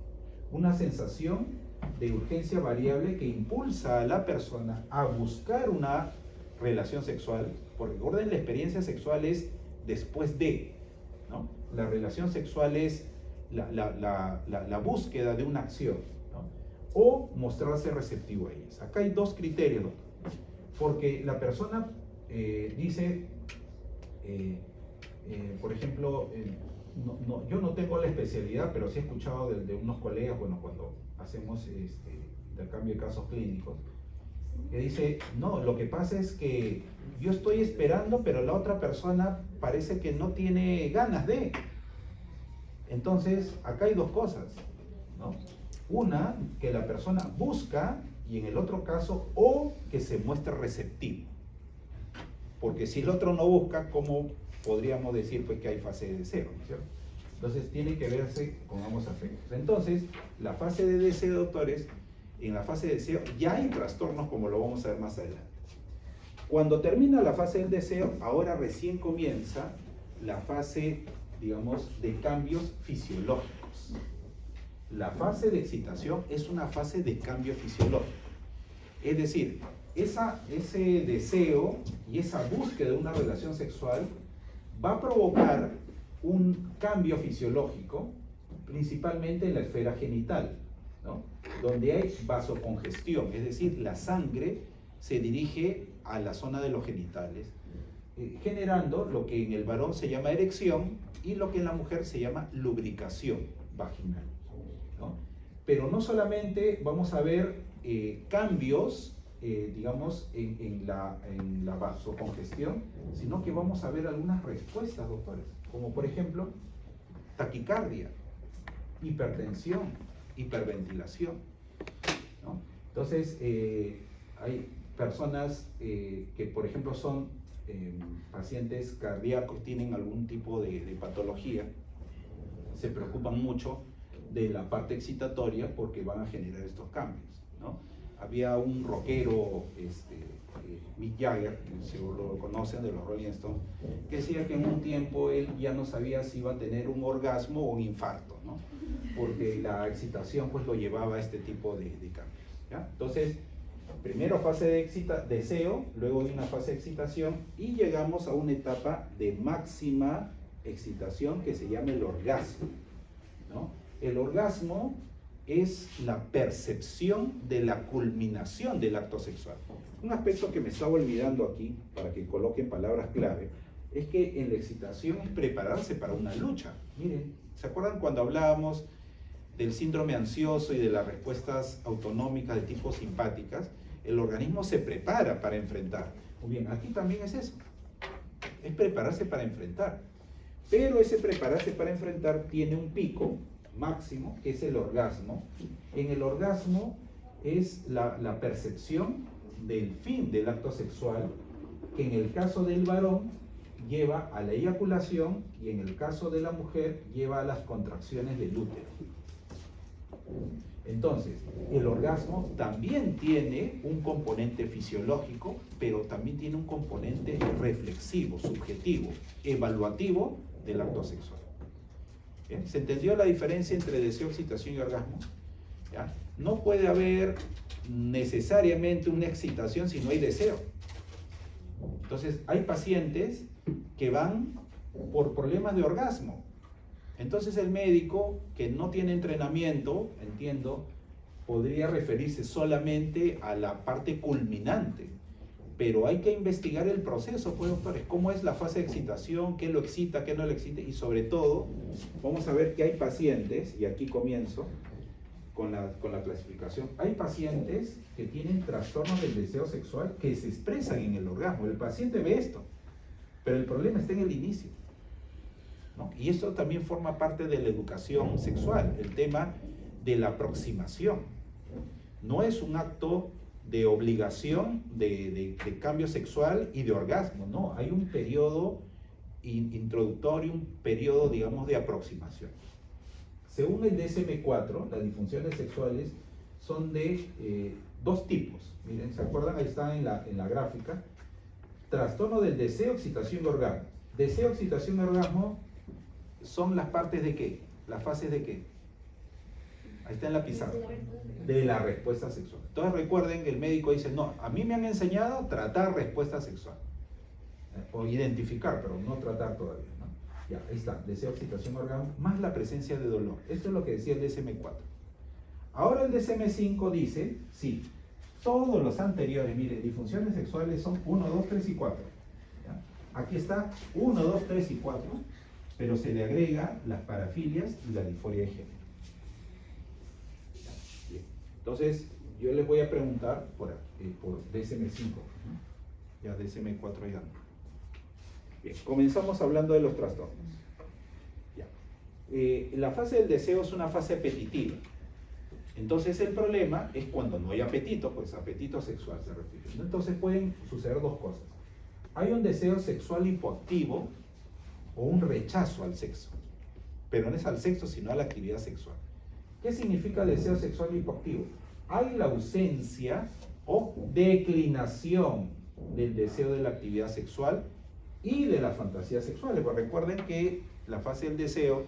Una sensación de urgencia variable que impulsa a la persona a buscar una relación sexual, porque recuerden, la experiencia sexual es después de, ¿no? La relación sexual es la búsqueda de una acción, ¿no? O mostrarse receptivo a ellas. Acá hay dos criterios, porque la persona dice, por ejemplo, yo no tengo la especialidad, pero sí he escuchado de unos colegas, bueno, cuando hacemos intercambio de casos clínicos, que dice, no, lo que pasa es que yo estoy esperando, pero la otra persona parece que no tiene ganas de. Entonces, acá hay dos cosas, ¿no? Una, que la persona busca, y en el otro caso, o que se muestre receptivo. Porque si el otro no busca, ¿cómo podríamos decir pues que hay fase de deseo, ¿no es cierto? Entonces tiene que verse con ambos aspectos. Entonces, la fase de deseo, doctores, en la fase de deseo ya hay trastornos, como lo vamos a ver más adelante. Cuando termina la fase del deseo, ahora recién comienza la fase, digamos, de cambios fisiológicos. La fase de excitación es una fase de cambio fisiológico. Es decir, ese deseo y esa búsqueda de una relación sexual va a provocar un cambio fisiológico, principalmente en la esfera genital, ¿no? Donde hay vasocongestión, es decir, la sangre se dirige a la zona de los genitales, generando lo que en el varón se llama erección y lo que en la mujer se llama lubricación vaginal, ¿no? Pero no solamente vamos a ver cambios, digamos, en la vasocongestión, sino que vamos a ver algunas respuestas, doctores, como por ejemplo, taquicardia, hipertensión, hiperventilación, ¿no? Entonces, hay personas que, por ejemplo, son pacientes cardíacos, tienen algún tipo de patología, se preocupan mucho de la parte excitatoria porque van a generar estos cambios, ¿no? Había un rockero, Mick Jagger, seguro lo conocen, de los Rolling Stones, que decía que en un tiempo él ya no sabía si iba a tener un orgasmo o un infarto, ¿no? Porque la excitación pues lo llevaba a este tipo de cambios, ¿ya? Entonces, primero fase de deseo, luego de una fase de excitación y llegamos a una etapa de máxima excitación que se llama el orgasmo, ¿no? El orgasmo es la percepción de la culminación del acto sexual. Un aspecto que me estaba olvidando aquí, para que coloquen palabras clave, es que en la excitación es prepararse para una lucha. Miren, ¿se acuerdan cuando hablábamos del síndrome ansioso y de las respuestas autonómicas de tipo simpáticas? El organismo se prepara para enfrentar. Muy bien, aquí también es eso. Es prepararse para enfrentar. Pero ese prepararse para enfrentar tiene un pico máximo, que es el orgasmo. En el orgasmo es la percepción del fin del acto sexual, que en el caso del varón lleva a la eyaculación y en el caso de la mujer lleva a las contracciones del útero. Entonces, el orgasmo también tiene un componente fisiológico, pero también tiene un componente reflexivo, subjetivo, evaluativo del acto sexual. ¿Bien? ¿Se entendió la diferencia entre deseo, excitación y orgasmo? ¿Ya? No puede haber necesariamente una excitación si no hay deseo. Entonces, hay pacientes que van por problemas de orgasmo. Entonces el médico que no tiene entrenamiento, entiendo, podría referirse solamente a la parte culminante, pero hay que investigar el proceso, pues, doctores, cómo es la fase de excitación, qué lo excita, qué no lo excita, y sobre todo, vamos a ver que hay pacientes, y aquí comienzo con la clasificación, hay pacientes que tienen trastornos del deseo sexual que se expresan en el orgasmo. El paciente ve esto, pero el problema está en el inicio, ¿no? Y eso también forma parte de la educación sexual, el tema de la aproximación. No es un acto de obligación de cambio sexual y de orgasmo, no, hay un periodo introductorio, un periodo, digamos, de aproximación. Según el DSM-4, las disfunciones sexuales son de dos tipos. Miren, ¿se acuerdan? Ahí está en la gráfica. Trastorno del deseo, excitación y orgasmo. Deseo, excitación y orgasmo son las partes de ¿qué? Las fases de ¿qué? Ahí está en la pizarra. De la respuesta sexual. Entonces recuerden que el médico dice, no, a mí me han enseñado a tratar respuesta sexual. O identificar, pero no tratar todavía, ¿no? Ya, ahí está, deseo, excitación, orgasmo, más la presencia de dolor. Esto es lo que decía el DSM-4. Ahora el DSM-5 dice, sí, todos los anteriores, miren, disfunciones sexuales son 1, 2, 3 y 4. ¿Ya? Aquí está 1, 2, 3 y 4. pero se le agrega las parafilias y la disforia de género. Bien. Entonces, yo les voy a preguntar por DSM-5, ¿no? Ya DSM-4 ya no. Bien, comenzamos hablando de los trastornos. Ya. La fase del deseo es una fase apetitiva. Entonces el problema es cuando no hay apetito, pues apetito sexual se refiere. Entonces pueden suceder dos cosas. Hay un deseo sexual hipoactivo o un rechazo al sexo, pero no es al sexo sino a la actividad sexual. ¿Qué significa deseo sexual hipoactivo? Hay la ausencia o declinación del deseo de la actividad sexual y de las fantasías sexuales. Pues recuerden que la fase del deseo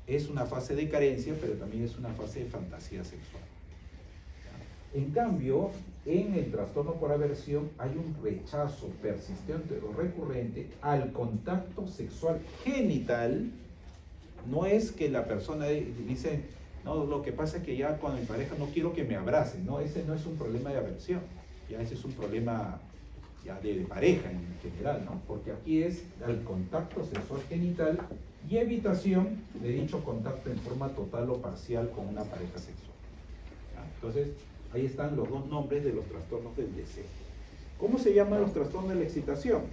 es una fase de carencia, pero también es una fase de fantasía sexual. En cambio, en el trastorno por aversión hay un rechazo persistente o recurrente al contacto sexual genital. No es que la persona dice, no, lo que pasa es que ya con mi pareja no quiero que me abrace. No, ese no es un problema de aversión, ya ese es un problema ya de pareja en general, ¿no? Porque aquí es el contacto sexual genital y evitación de dicho contacto en forma total o parcial con una pareja sexual. ¿Ya? Entonces, ahí están los dos nombres de los trastornos del deseo. ¿Cómo se llaman los trastornos de la excitación?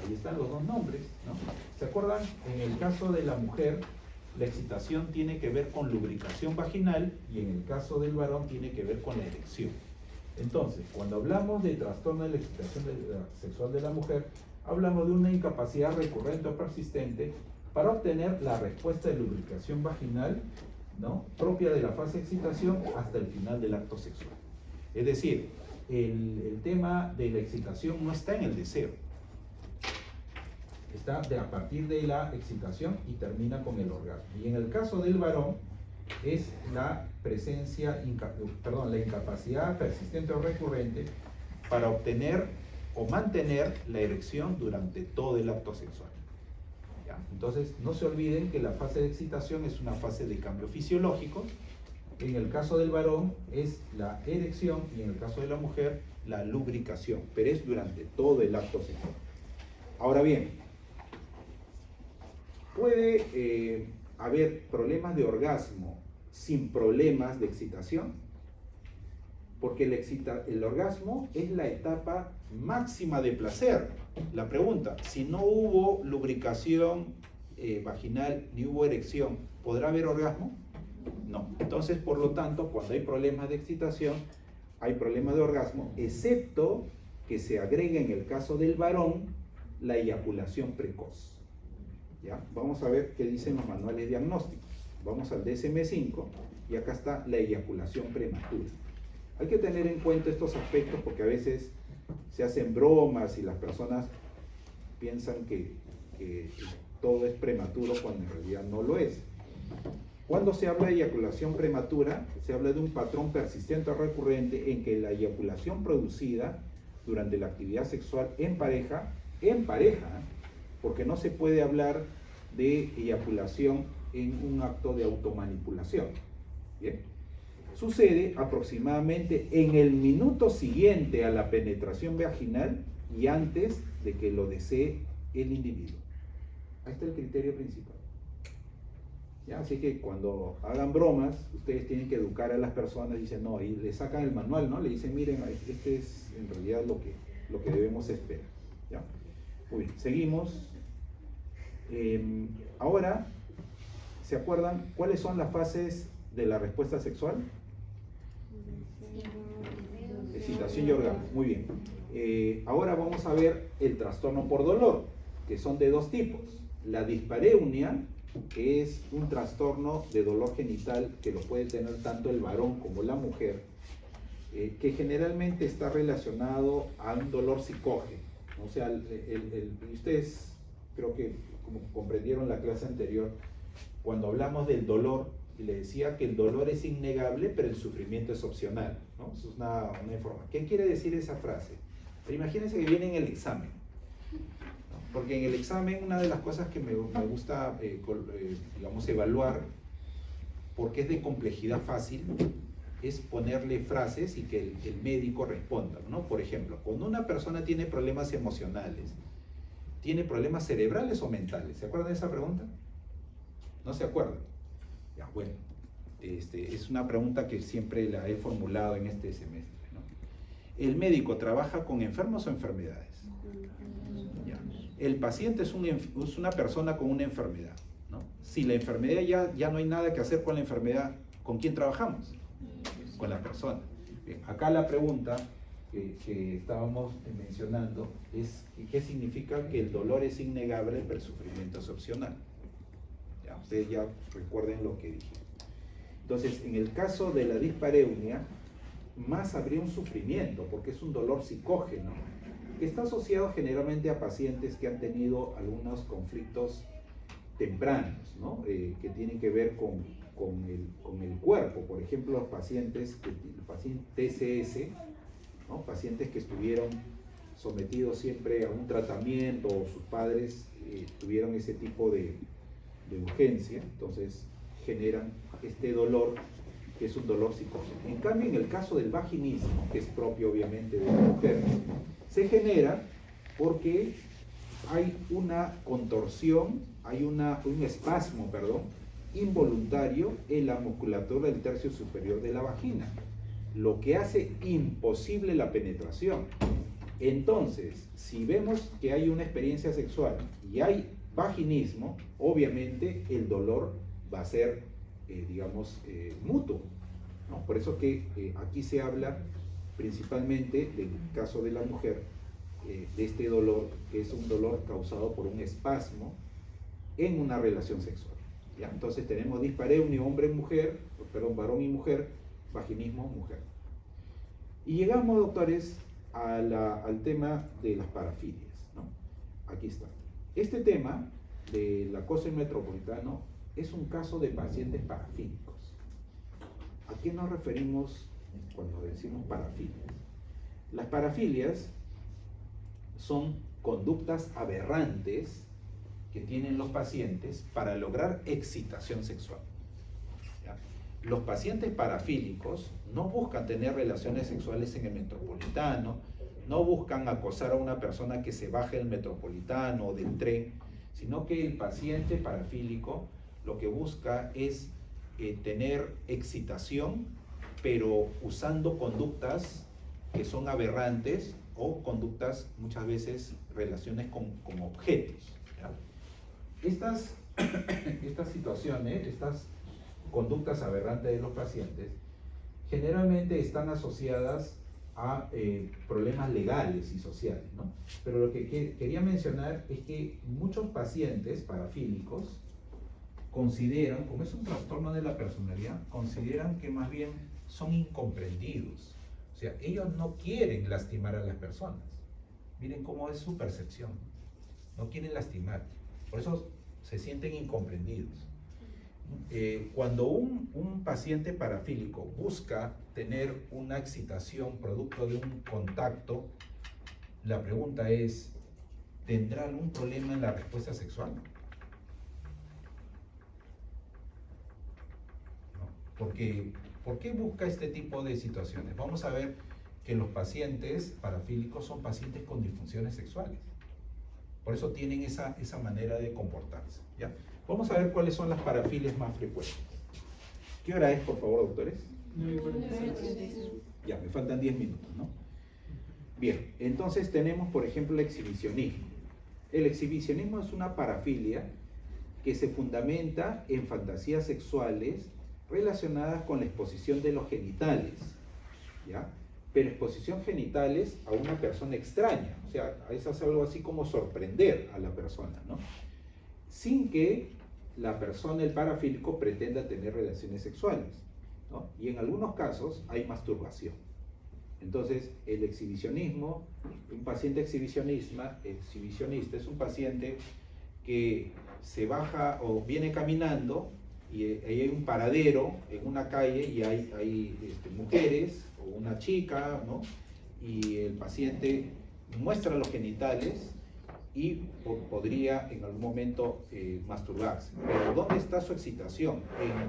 Ahí están los dos nombres, ¿no? ¿Se acuerdan? En el caso de la mujer, la excitación tiene que ver con lubricación vaginal y en el caso del varón tiene que ver con la erección. Entonces, cuando hablamos de trastorno de la excitación sexual de la mujer, hablamos de una incapacidad recurrente o persistente para obtener la respuesta de lubricación vaginal, ¿no?, propia de la fase de excitación hasta el final del acto sexual. Es decir, el tema de la excitación no está en el deseo, está a partir de la excitación y termina con el orgasmo. Y en el caso del varón es la la incapacidad persistente o recurrente para obtener o mantener la erección durante todo el acto sexual. ¿Ya? Entonces, no se olviden que la fase de excitación es una fase de cambio fisiológico. En el caso del varón es la erección y en el caso de la mujer la lubricación, pero es durante todo el acto sexual. Ahora bien, ¿puede haber problemas de orgasmo sin problemas de excitación? Porque el orgasmo es la etapa máxima de placer. La pregunta, si no hubo lubricación vaginal ni hubo erección, ¿podrá haber orgasmo? No. Entonces, por lo tanto, cuando hay problemas de excitación, hay problemas de orgasmo, excepto que se agregue en el caso del varón la eyaculación precoz. ¿Ya? Vamos a ver qué dicen los manuales diagnósticos. Vamos al DSM-5 y acá está la eyaculación prematura. Hay que tener en cuenta estos aspectos porque a veces se hacen bromas y las personas piensan que todo es prematuro cuando en realidad no lo es. Cuando se habla de eyaculación prematura, se habla de un patrón persistente o recurrente en que la eyaculación producida durante la actividad sexual en pareja, porque no se puede hablar de eyaculación en un acto de automanipulación. ¿Bien? Sucede aproximadamente en el minuto siguiente a la penetración vaginal y antes de que lo desee el individuo. Ahí está el criterio principal. ¿Ya? Así que cuando hagan bromas, ustedes tienen que educar a las personas, dicen, no, y le sacan el manual, ¿no? Le dicen, miren, este es en realidad lo que debemos esperar. ¿Ya? Muy bien, seguimos. Ahora, ¿se acuerdan cuáles son las fases de la respuesta sexual? Excitación y orgasmo. Muy bien. Ahora vamos a ver el trastorno por dolor, que son de dos tipos. La dispareunia, que es un trastorno de dolor genital que lo puede tener tanto el varón como la mujer, que generalmente está relacionado a un dolor psicógeno. O sea, ustedes creo que como comprendieron la clase anterior, cuando hablamos del dolor, le decía que el dolor es innegable, pero el sufrimiento es opcional, ¿no? Eso es una información. ¿Qué quiere decir esa frase? Pero imagínense que viene en el examen, ¿no? Porque en el examen una de las cosas que me gusta, digamos, evaluar, porque es de complejidad fácil, es ponerle frases y que el médico responda, ¿no? Por ejemplo, cuando una persona tiene problemas emocionales, ¿tiene problemas cerebrales o mentales? ¿Se acuerdan de esa pregunta? ¿No se acuerdan? Ya, bueno, es una pregunta que siempre la he formulado en este semestre, ¿no? ¿El médico trabaja con enfermos o enfermedades? Ya. El paciente es una persona con una enfermedad, ¿no? Si la enfermedad ya no hay nada que hacer con la enfermedad, ¿con quién trabajamos? Con la persona. Bien, acá la pregunta que estábamos mencionando es ¿qué significa que el dolor es innegable pero el sufrimiento es opcional? Ya, ustedes ya recuerden lo que dije. Entonces, en el caso de la dispareunia, más habría un sufrimiento, porque es un dolor psicógeno, que está asociado generalmente a pacientes que han tenido algunos conflictos tempranos, ¿no? Que tienen que ver con el cuerpo. Por ejemplo, los pacientes TCS, ¿no? Pacientes que estuvieron sometidos siempre a un tratamiento o sus padres tuvieron ese tipo de urgencia, entonces generan este dolor que es un dolor psicógeno. En cambio, en el caso del vaginismo, que es propio obviamente de la mujer, se genera porque hay una contorsión, hay un espasmo, perdón, involuntario en la musculatura del tercio superior de la vagina, lo que hace imposible la penetración. Entonces, si vemos que hay una experiencia sexual y hay vaginismo, obviamente el dolor va a ser, digamos, mutuo, ¿no? Por eso que aquí se habla principalmente del caso de la mujer, de este dolor, que es un dolor causado por un espasmo en una relación sexual, ¿ya? Entonces tenemos dispareunia hombre-mujer, perdón, varón y mujer, vaginismo, mujer. Y llegamos, doctores, al tema de las parafilias, ¿no? Aquí está. Este tema del acoso metropolitano es un caso de pacientes parafílicos. ¿A qué nos referimos cuando decimos parafilias? Las parafilias son conductas aberrantes que tienen los pacientes para lograr excitación sexual, ¿ya? Los pacientes parafílicos no buscan tener relaciones sexuales en el metropolitano, no buscan acosar a una persona que se baje del metropolitano o del tren, sino que el paciente parafílico lo que busca es tener excitación, pero usando conductas que son aberrantes o conductas, muchas veces, relaciones con objetos, ¿ya? Estas situaciones, estas conductas aberrantes de los pacientes, generalmente están asociadas a problemas legales y sociales, ¿no? Pero lo que quería mencionar es que muchos pacientes parafílicos consideran, como es un trastorno de la personalidad, consideran que más bien son incomprendidos. O sea, ellos no quieren lastimar a las personas. Miren cómo es su percepción. No quieren lastimar. Por eso se sienten incomprendidos. Cuando un paciente parafílico busca tener una excitación producto de un contacto, la pregunta es, ¿tendrá algún problema en la respuesta sexual? ¿No? ¿Por qué busca este tipo de situaciones? Vamos a ver que los pacientes parafílicos son pacientes con disfunciones sexuales. Por eso tienen esa manera de comportarse, ¿ya? Vamos a ver cuáles son las parafilias más frecuentes. ¿Qué hora es, por favor, doctores? 9:46. Ya, me faltan 10 minutos, ¿no? Bien, entonces tenemos, por ejemplo, el exhibicionismo. El exhibicionismo es una parafilia que se fundamenta en fantasías sexuales relacionadas con la exposición de los genitales, ¿ya? Pero exposición genitales a una persona extraña, o sea, eso es algo así como sorprender a la persona, ¿no? Sin que la persona, el parafílico, pretenda tener relaciones sexuales, ¿no? Y en algunos casos hay masturbación. Entonces, el exhibicionismo, un paciente exhibicionista es un paciente que se baja o viene caminando y ahí hay un paradero en una calle y hay mujeres o una chica, ¿no? Y el paciente muestra los genitales y podría en algún momento masturbarse. Pero ¿dónde está su excitación?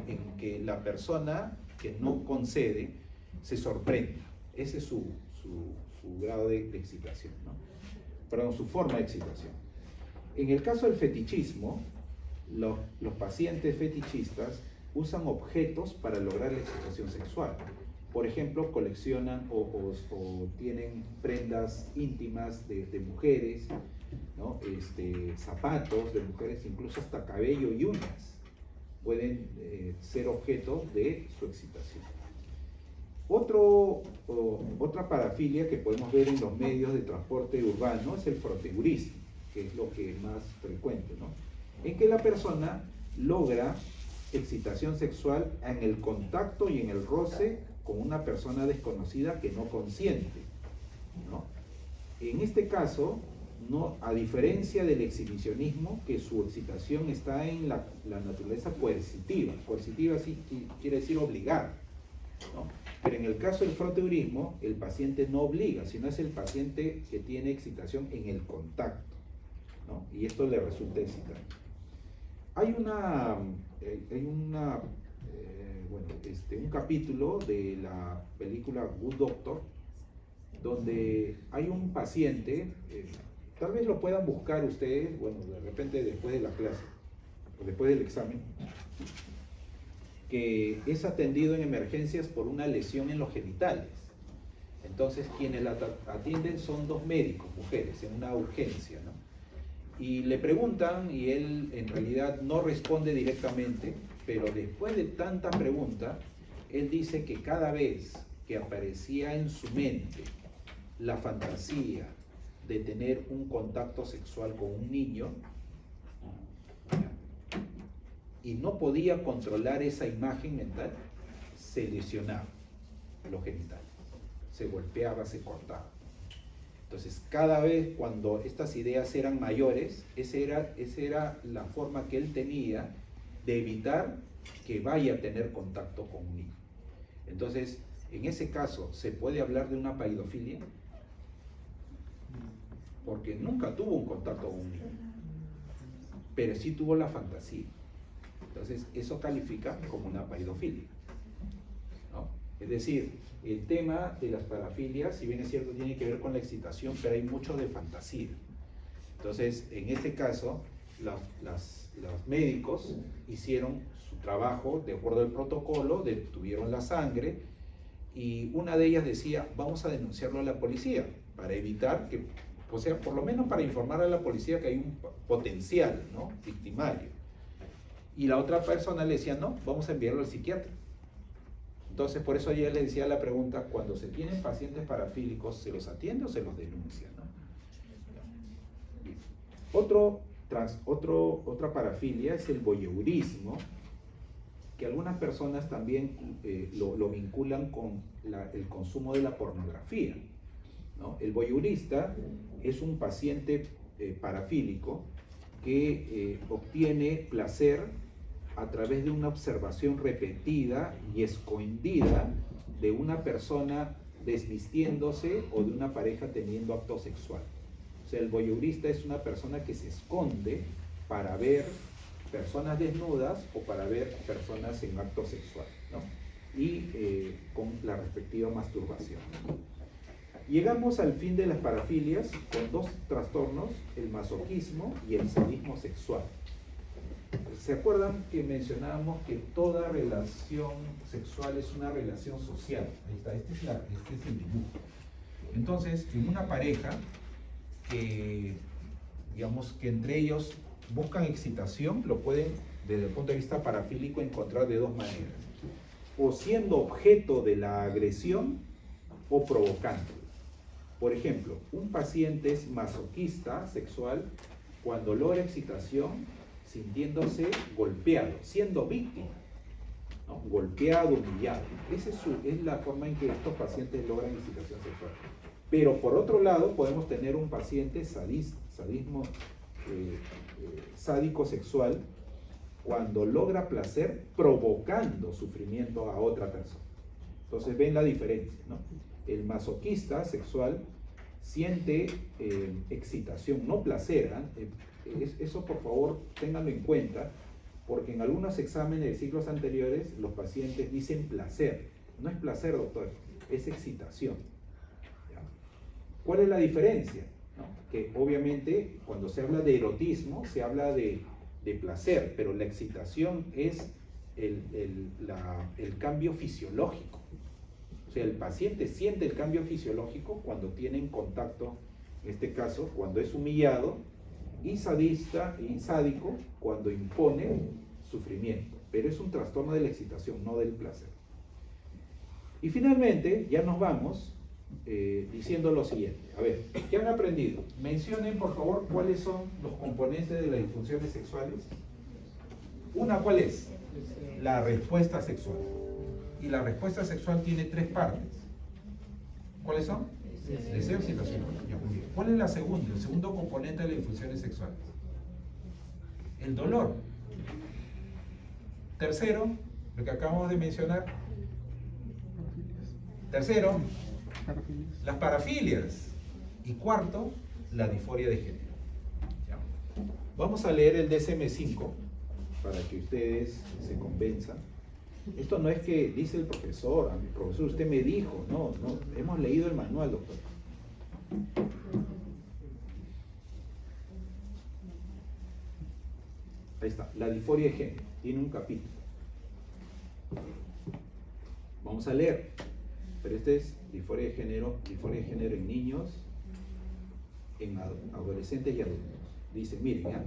En que la persona que no concede se sorprenda. Ese es su grado de excitación, ¿no? Perdón, su forma de excitación. En el caso del fetichismo, los pacientes fetichistas usan objetos para lograr la excitación sexual. Por ejemplo, coleccionan o tienen prendas íntimas de mujeres, ¿no? Zapatos de mujeres, incluso hasta cabello y uñas pueden ser objeto de su excitación. Otra parafilia que podemos ver en los medios de transporte urbano es el frotegurismo, que es lo que es más frecuente, ¿no? En que la persona logra excitación sexual en el contacto y en el roce con una persona desconocida que no consiente, ¿no? En este caso, no, a diferencia del exhibicionismo, que su excitación está en la naturaleza coercitiva. Coercitiva sí quiere decir obligar, ¿no? Pero en el caso del frotegurismo, el paciente no obliga, sino es el paciente que tiene excitación en el contacto, ¿no? Y esto le resulta excitante. Hay un capítulo de la película Good Doctor, donde hay un paciente, tal vez lo puedan buscar ustedes, bueno, de repente después de la clase, o después del examen, que es atendido en emergencias por una lesión en los genitales. Entonces, quienes la atienden son dos médicos, mujeres, en una urgencia, ¿no? Y le preguntan, y él en realidad no responde directamente, pero después de tanta pregunta, él dice que cada vez que aparecía en su mente la fantasía de tener un contacto sexual con un niño, y no podía controlar esa imagen mental, se lesionaba los genitales, se golpeaba, se cortaba. Entonces, cada vez cuando estas ideas eran mayores, esa era la forma que él tenía de evitar que vaya a tener contacto con un niño. Entonces, en ese caso, ¿se puede hablar de una paidofilia? Porque nunca tuvo un contacto con un niño, pero sí tuvo la fantasía. Entonces, eso califica como una paidofilia, ¿no? Es decir, el tema de las parafilias, si bien es cierto, tiene que ver con la excitación, pero hay mucho de fantasía. Entonces, en este caso, los médicos hicieron su trabajo de acuerdo al protocolo, detuvieron la sangre, y una de ellas decía, vamos a denunciarlo a la policía, para evitar que, o sea, por lo menos para informar a la policía que hay un potencial, ¿no?, victimario. Y la otra persona le decía, no, vamos a enviarlo al psiquiatra. Entonces, por eso ayer le decía la pregunta, cuando se tienen pacientes parafílicos, ¿se los atiende o se los denuncia, ¿no? Otra parafilia es el voyeurismo, que algunas personas también lo vinculan con el consumo de la pornografía, ¿no? El voyeurista es un paciente parafílico que obtiene placer a través de una observación repetida y escondida de una persona desvistiéndose o de una pareja teniendo acto sexual. O sea, el voyeurista es una persona que se esconde para ver personas desnudas o para ver personas en acto sexual, ¿no? Y con la respectiva masturbación. Llegamos al fin de las parafilias con dos trastornos, el masoquismo y el sadismo sexual. ¿Se acuerdan que mencionábamos que toda relación sexual es una relación social? Ahí está, este es el dibujo. Entonces, en una pareja que, digamos, que entre ellos buscan excitación, lo pueden, desde el punto de vista parafílico, encontrar de dos maneras. O siendo objeto de la agresión o provocando. Por ejemplo, un paciente es masoquista sexual cuando logra excitación sintiéndose golpeado, siendo víctima, ¿no? Golpeado, humillado. Esa es la forma en que estos pacientes logran excitación sexual. Pero por otro lado, podemos tener un paciente sadismo sádico sexual cuando logra placer provocando sufrimiento a otra persona. Entonces ven la diferencia, ¿no? El masoquista sexual siente excitación, no placer, ¿eh? Eso por favor ténganlo en cuenta, porque en algunos exámenes de ciclos anteriores los pacientes dicen placer. No es placer, doctor, es excitación. ¿Ya? ¿Cuál es la diferencia? ¿No? Que obviamente cuando se habla de erotismo se habla de de placer, pero la excitación es el cambio fisiológico. O sea, el paciente siente el cambio fisiológico cuando tiene en contacto, en este caso, cuando es humillado, y sadista y sádico cuando impone sufrimiento. Pero es un trastorno de la excitación, no del placer. Y finalmente, ya nos vamos diciendo lo siguiente. A ver, ¿qué han aprendido? Mencionen, por favor, cuáles son los componentes de las disfunciones sexuales. Una, ¿cuál es? La respuesta sexual. Y la respuesta sexual tiene 3 partes. ¿Cuáles son? Deseo, excitación. ¿Cuál es la segunda? El segundo componente de las disfunciones sexuales. El dolor. Tercero, lo que acabamos de mencionar. Tercero, las parafilias. Y cuarto, la disforia de género. ¿Ya? Vamos a leer el DSM-5 para que ustedes se convenzan. Esto no es que dice el profesor, profesor, usted me dijo, no, hemos leído el manual, doctor. Ahí está, la disforia de género, tiene un capítulo. Vamos a leer, pero este es disforia de género en niños, en adolescentes y adultos. Dice, miren, ¿ya?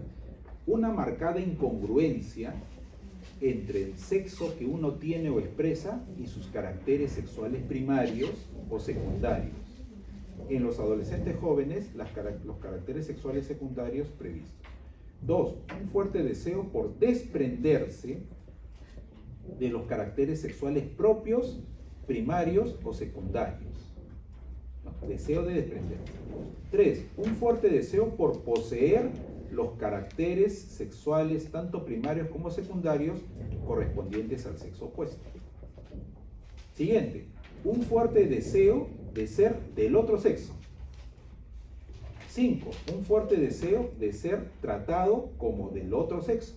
Una marcada incongruencia entre el sexo que uno tiene o expresa y sus caracteres sexuales primarios o secundarios. En los adolescentes jóvenes, los caracteres sexuales secundarios previstos. 2. Un fuerte deseo por desprenderse de los caracteres sexuales propios, primarios o secundarios. No, deseo de desprenderse. 3. Un fuerte deseo por poseer los caracteres sexuales, tanto primarios como secundarios, correspondientes al sexo opuesto. Siguiente, un fuerte deseo de ser del otro sexo. 5. Un fuerte deseo de ser tratado como del otro sexo.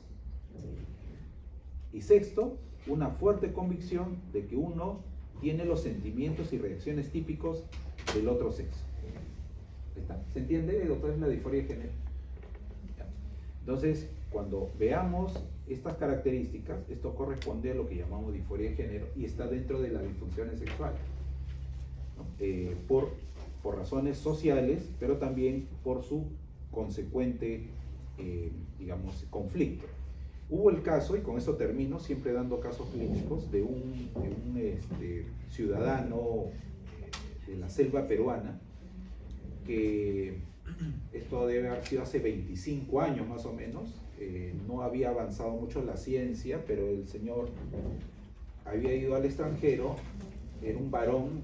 Y sexto, una fuerte convicción de que uno tiene los sentimientos y reacciones típicos del otro sexo. ¿Se entiende, doctor? Es la disforia de género. Entonces, cuando veamos estas características, esto corresponde a lo que llamamos disforia de género y está dentro de las disfunciones sexuales, ¿no? Por razones sociales, pero también por su consecuente, digamos, conflicto. Hubo el caso, y con eso termino, siempre dando casos clínicos, de un ciudadano de la selva peruana, que esto debe haber sido hace 25 años más o menos, no había avanzado mucho la ciencia, pero el señor había ido al extranjero, era un varón,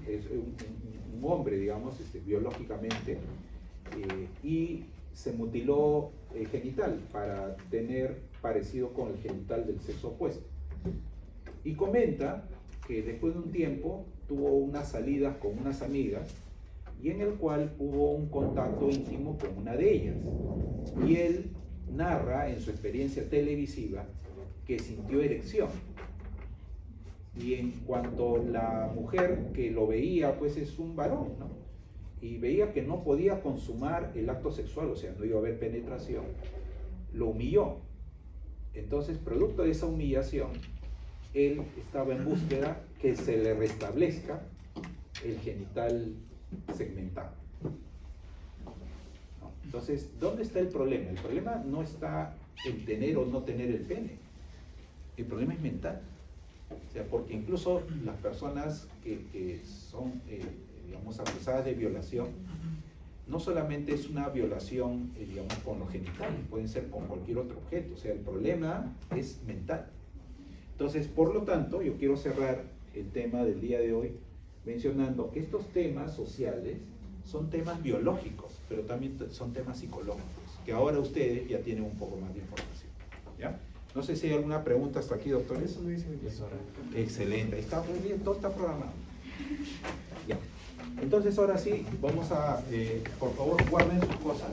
un hombre, digamos, biológicamente, y se mutiló el genital para tener parecido con el genital del sexo opuesto. Y comenta que después de un tiempo tuvo unas salidas con unas amigas, y en el cual hubo un contacto íntimo con una de ellas. Y él narra en su experiencia televisiva que sintió erección. Y en cuanto la mujer que lo veía, pues es un varón, ¿no? Y veía que no podía consumar el acto sexual, o sea, no iba a haber penetración, lo humilló. Entonces, producto de esa humillación, él estaba en búsqueda que se le restablezca el genital segmentado. ¿No? Entonces, ¿dónde está el problema? El problema no está en tener o no tener el pene. El problema es mental. O sea, porque incluso las personas que son, digamos, acusadas de violación, no solamente es una violación, digamos, con los genitales, pueden ser con cualquier otro objeto. O sea, el problema es mental. Entonces, por lo tanto, yo quiero cerrar el tema del día de hoy mencionando que estos temas sociales son temas biológicos, pero también son temas psicológicos, que ahora ustedes ya tienen un poco más de información. ¿Ya? No sé si hay alguna pregunta hasta aquí, doctores. Eso lo dice mi profesora. Excelente, está muy bien, todo está programado. Ya. Entonces ahora sí, vamos a, por favor, guarden sus cosas.